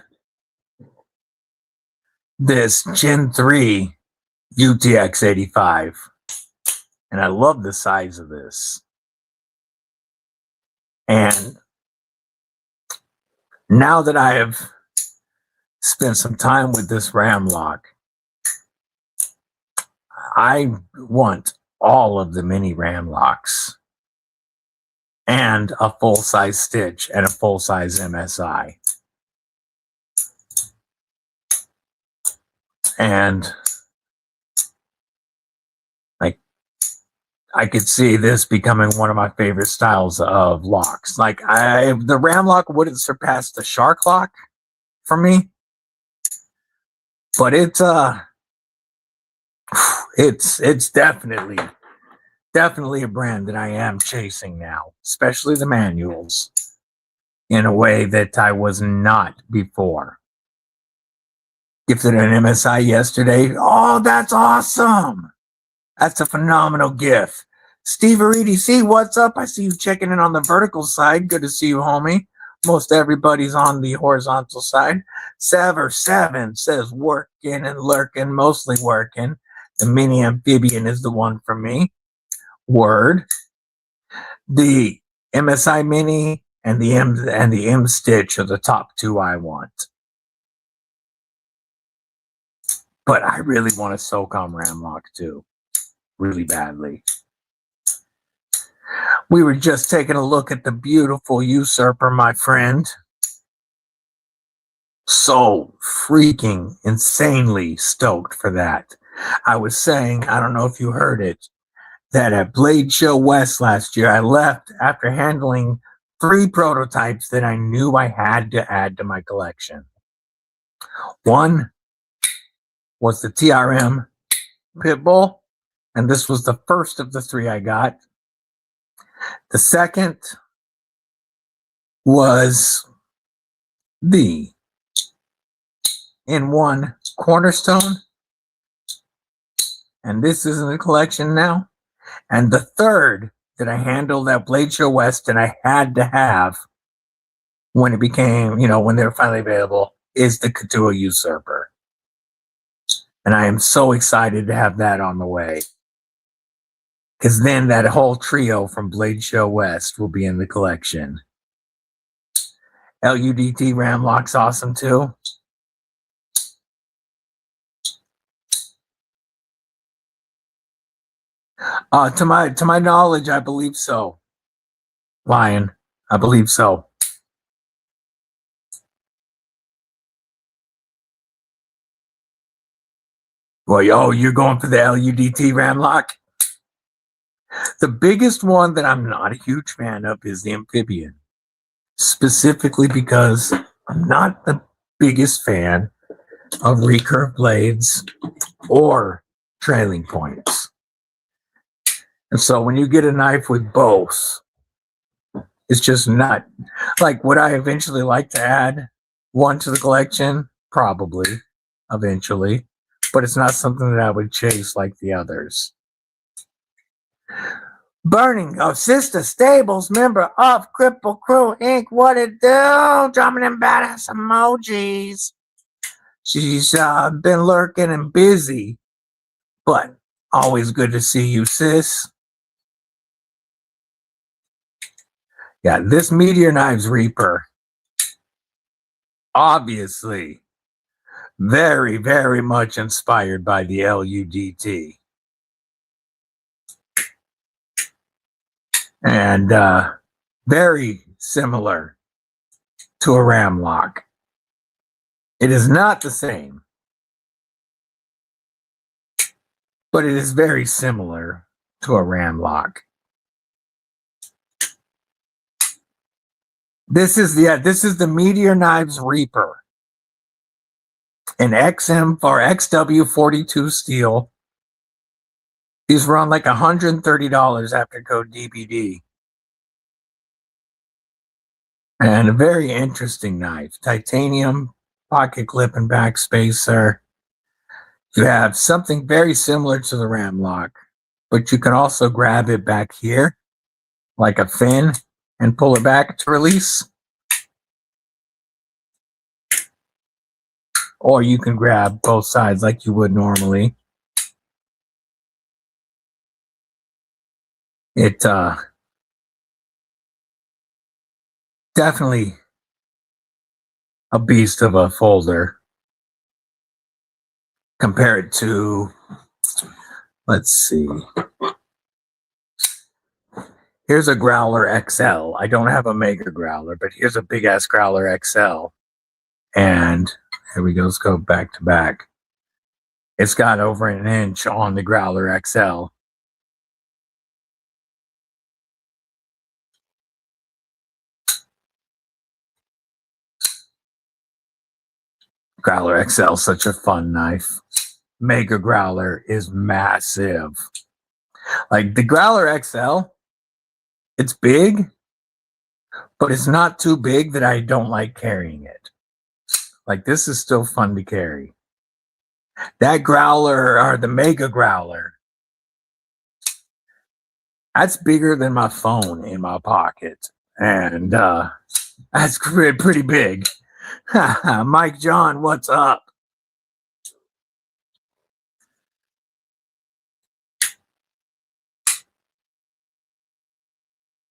this Gen 3 UTX 85. And I love the size of this. And now that I have spent some time with this Ram lock, I want all of the mini Ram locks and a full-size stitch and a full-size MSI. And I could see this becoming one of my favorite styles of locks. Like the Ram lock wouldn't surpass the Shark lock for me, but it's definitely a brand that I am chasing now, especially the manuals, in a way that I was not before. Gifted an MSI yesterday. Oh, that's awesome. That's a phenomenal gift. Steve or EDC, what's up? I see you checking in on the vertical side. Good to see you, homie. Most everybody's on the horizontal side. Sever7 says working and lurking, mostly working. The mini amphibian is the one for me. Word. The MSI mini and the M stitch are the top two I want. But I really want a SOCOM Ram lock too. Really badly. We were just taking a look at the beautiful usurper, my friend. So freaking insanely stoked for that. I was saying, I don't know if you heard it, that at Blade Show West last year, I left after handling 3 prototypes that I knew I had to add to my collection. One was the TRM Pit Bull, and this was the first of the 3 I got. The second was the in-1 Cornerstone, and this is in the collection now. And the third that I handled at Blade Show West and I had to have when it became, when they were finally available, is the Katua Usurper. And I am so excited to have that on the way. Because then that whole trio from Blade Show West will be in the collection. LUDT Ramlock's awesome too. To my knowledge, I believe so. Lion, I believe so. Well, you're going for the LUDT Ramlock? The biggest one that I'm not a huge fan of is the Amphibian. Specifically because I'm not the biggest fan of recurve blades or trailing points. And so when you get a knife with both, it's just not like, would I eventually like to add one to the collection? Probably, eventually, but it's not something that I would chase like the others. Burning of Sister Stables, member of Kripple Krew Inc. What it do? Drumming them badass emojis. She's been lurking and busy, but always good to see you, sis. Yeah, this Meteor Knives Reaper, obviously, very, very much inspired by the LUDT. And very similar to a Ramlock. It is not the same, but it is very similar to a Ramlock. This is the Meteor Knives Reaper. An XM or XW42 steel. These run like $130 after code DBD. And a very interesting knife. Titanium, pocket clip and back spacer. You have something very similar to the Ramlock, but you can also grab it back here like a fin and pull it back to release. Or you can grab both sides like you would normally. It definitely a beast of a folder compared to, let's see. Here's a Growler XL. I don't have a Mega Growler, but here's a big ass Growler XL. And here we go. Let's go back to back. It's got over an inch on the Growler XL. Growler XL, such a fun knife. Mega Growler is massive. Like the Growler XL, it's big, but it's not too big that I don't like carrying it. Like this is still fun to carry. That Growler, or the Mega Growler, that's bigger than my phone in my pocket. And that's pretty big. Mike John, what's up?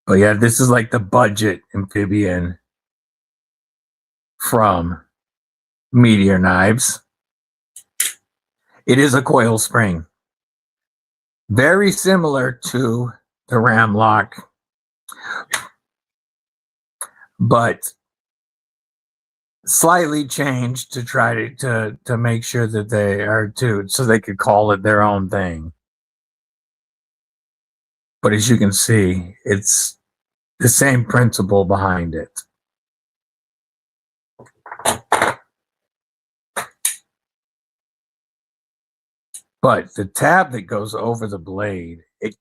Oh yeah, this is like the budget amphibian from Meteor Knives. It is a coil spring. Very similar to the ram lock, but slightly changed to try to make sure that they are too, so they could call it their own thing. But as you can see, it's the same principle behind it. But the tab that goes over the blade, it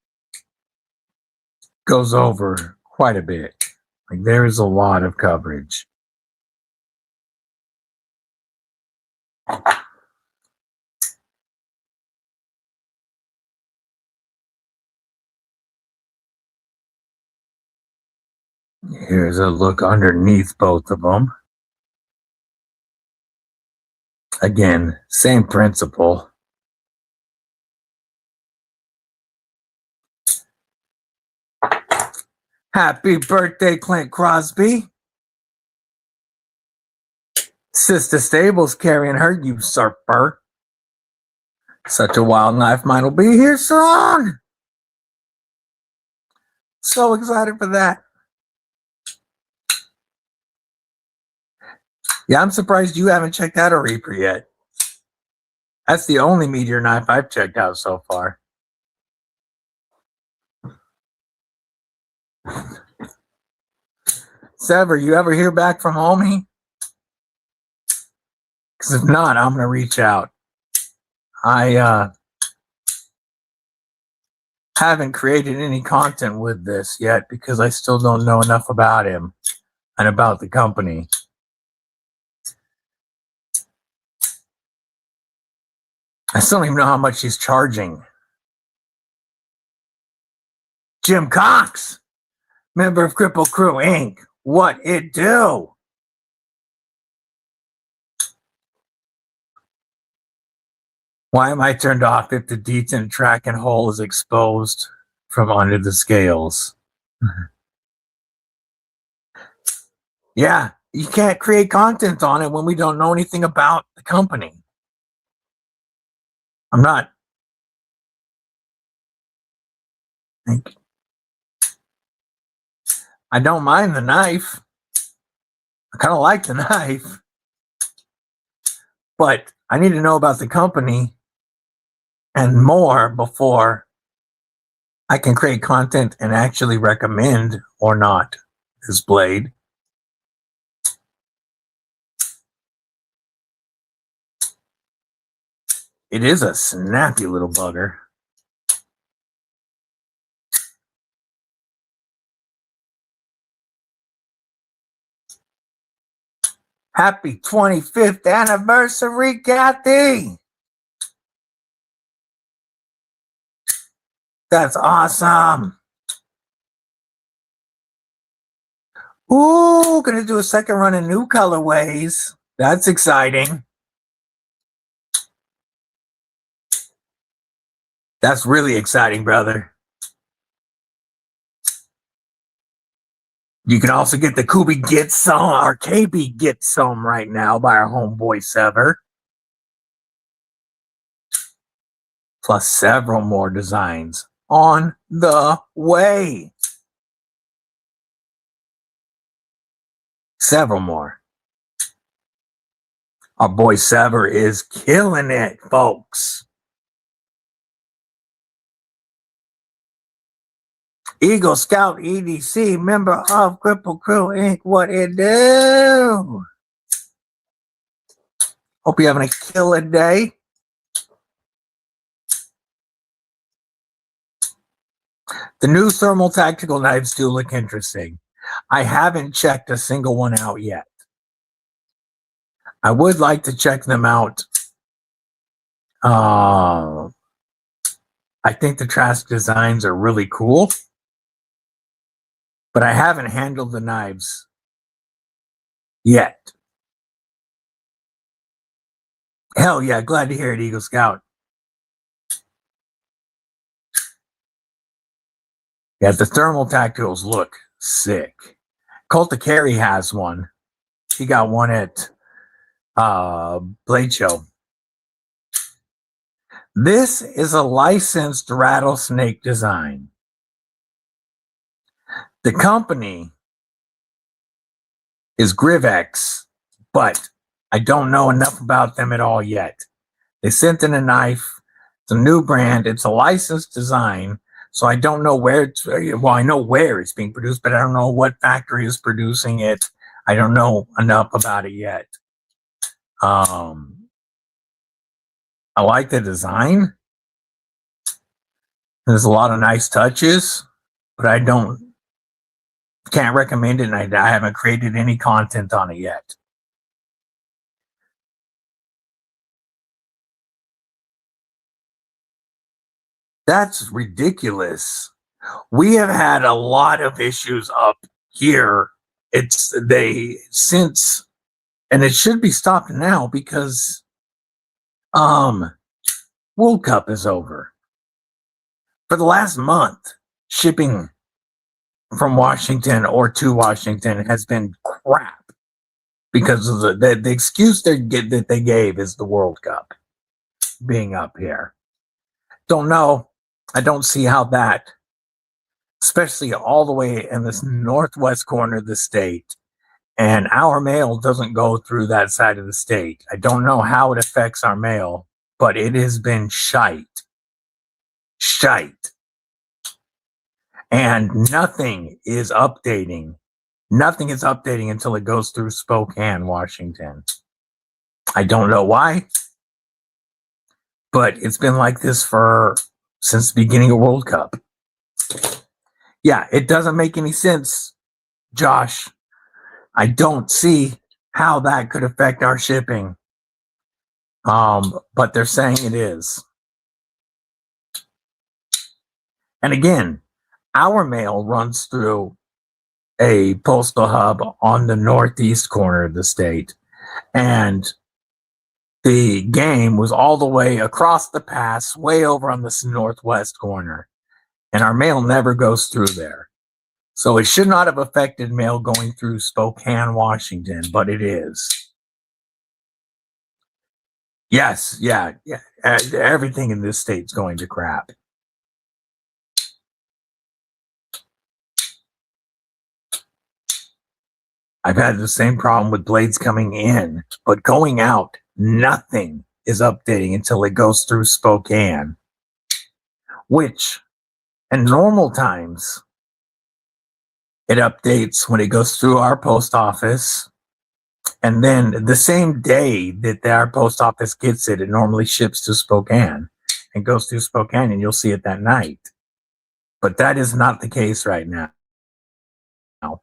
goes over quite a bit. Like there is a lot of coverage. Here's a look underneath both of them. Again, same principle. Happy birthday, Clint Crosby. Sister Stable's carrying her usurper. Such a wild knife mine will be here soon. So excited for that. Yeah, I'm surprised you haven't checked out a Reaper yet. That's the only meteor knife I've checked out so far. Sever, you ever hear back from homie? Because if not, I'm going to reach out. I haven't created any content with this yet because I still don't know enough about him and about the company. I still don't even know how much he's charging. Jim Cox, member of Kripple Krew Inc. What it do? Why am I turned off if the detent track and hole is exposed from under the scales? Yeah, you can't create content on it when we don't know anything about the company. I'm not. I don't mind the knife. I kind of like the knife. But I need to know about the company and more before I can create content and actually recommend or not this blade. It is a snappy little bugger. Happy 25th anniversary, Kathy. That's awesome. Ooh, gonna do a second run in new colorways. That's exciting. That's really exciting, brother. You can also get the Kubi Get Some or KB Get Some right now by our homeboy Sever. Plus several more designs on the way. Several more. Our boy Sever is killing it, folks. Eagle Scout EDC, member of Kripple Krew Inc. What it do? Hope you're having a killer day. The new thermal tactical knives do look interesting. I haven't checked a single one out yet. I would like to check them out. I think the Trask designs are really cool. But I haven't handled the knives yet. Hell yeah, glad to hear it, Eagle Scout. Yeah, the thermal tacticals look sick. Colta Carey has one. He got one at Blade Show. This is a licensed rattlesnake design. The company is Grivex, but I don't know enough about them at all yet. They sent in a knife. It's a new brand. It's a licensed design. So I don't know where it's, well, I know where it's being produced, but I don't know what factory is producing it. I don't know enough about it yet. I like the design. There's a lot of nice touches, but I can't recommend it, and I haven't created any content on it yet. That's ridiculous. We have had a lot of issues up here. And it should be stopped now because World Cup is over. For the last month, shipping from Washington or to Washington has been crap because of the excuse that they gave is the World Cup being up here. Don't know. I don't see how that, especially all the way in this northwest corner of the state, and our mail doesn't go through that side of the state. I don't know how it affects our mail, but it has been shite. And nothing is updating. Nothing is updating until it goes through Spokane, Washington. I don't know why, but it's been like this since the beginning of World Cup. Yeah, it doesn't make any sense, Josh. I don't see how that could affect our shipping. But they're saying it is. And again, our mail runs through a postal hub on the northeast corner of the state. And the game was all the way across the pass, way over on this northwest corner. And our mail never goes through there. So it should not have affected mail going through Spokane, Washington, but it is. Yes, yeah. Everything in this state's going to crap. I've had the same problem with blades coming in, but going out, nothing is updating until it goes through Spokane, which in normal times, it updates when it goes through our post office. And then the same day that our post office gets it, it normally ships to Spokane and goes through Spokane, and you'll see it that night. But that is not the case right now. Oh,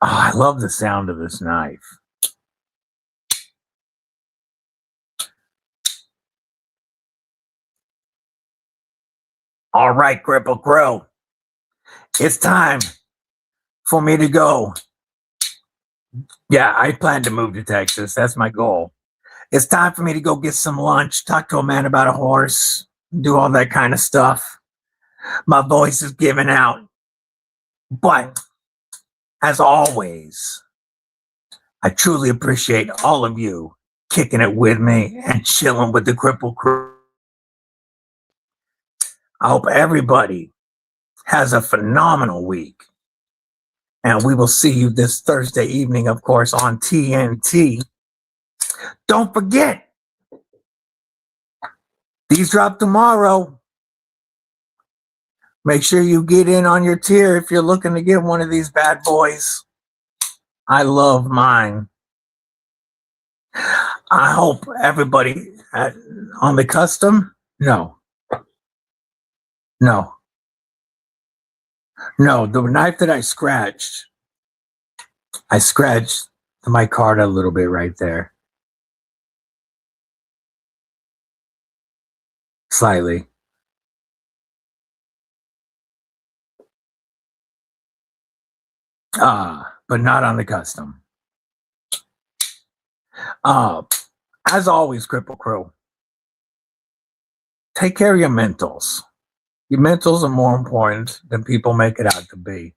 I love the sound of this knife. All right, Kripple Krew. It's time for me to go. Yeah, I plan to move to Texas. That's my goal. It's time for me to go get some lunch, talk to a man about a horse, do all that kind of stuff. My voice is giving out. But as always, I truly appreciate all of you kicking it with me and chilling with the Kripple Krew. I hope everybody has a phenomenal week. And we will see you this Thursday evening, of course, on TNT. Don't forget, these drop tomorrow. Make sure you get in on your tier if you're looking to get one of these bad boys. I love mine. I hope everybody on the custom. No, the knife that I scratched my card a little bit right there. Slightly. But not on the custom. As always, Kripple Krew, take care of your mentals. Your mentals are more important than people make it out to be.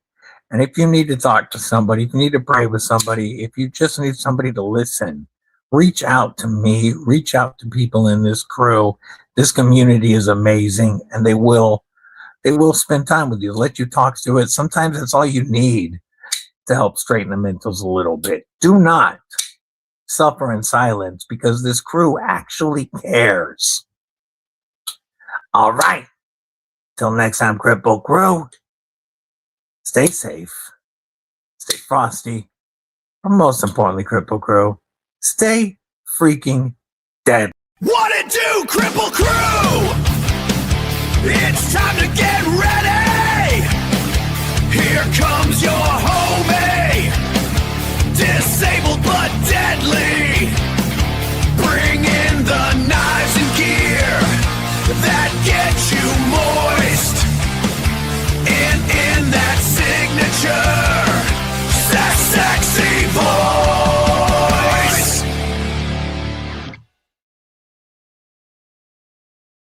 And if you need to talk to somebody, if you need to pray with somebody, if you just need somebody to listen, reach out to me, reach out to people in this crew. This community is amazing, and they will spend time with you, let you talk through it. Sometimes that's all you need to help straighten the mentals a little bit. Do not suffer in silence, because this crew actually cares. All right. Till next time, Kripple Krew. Stay safe. Stay frosty. But most importantly, Kripple Krew, stay freaking dead. What it do, Kripple Krew? It's time to get ready. Here comes your host.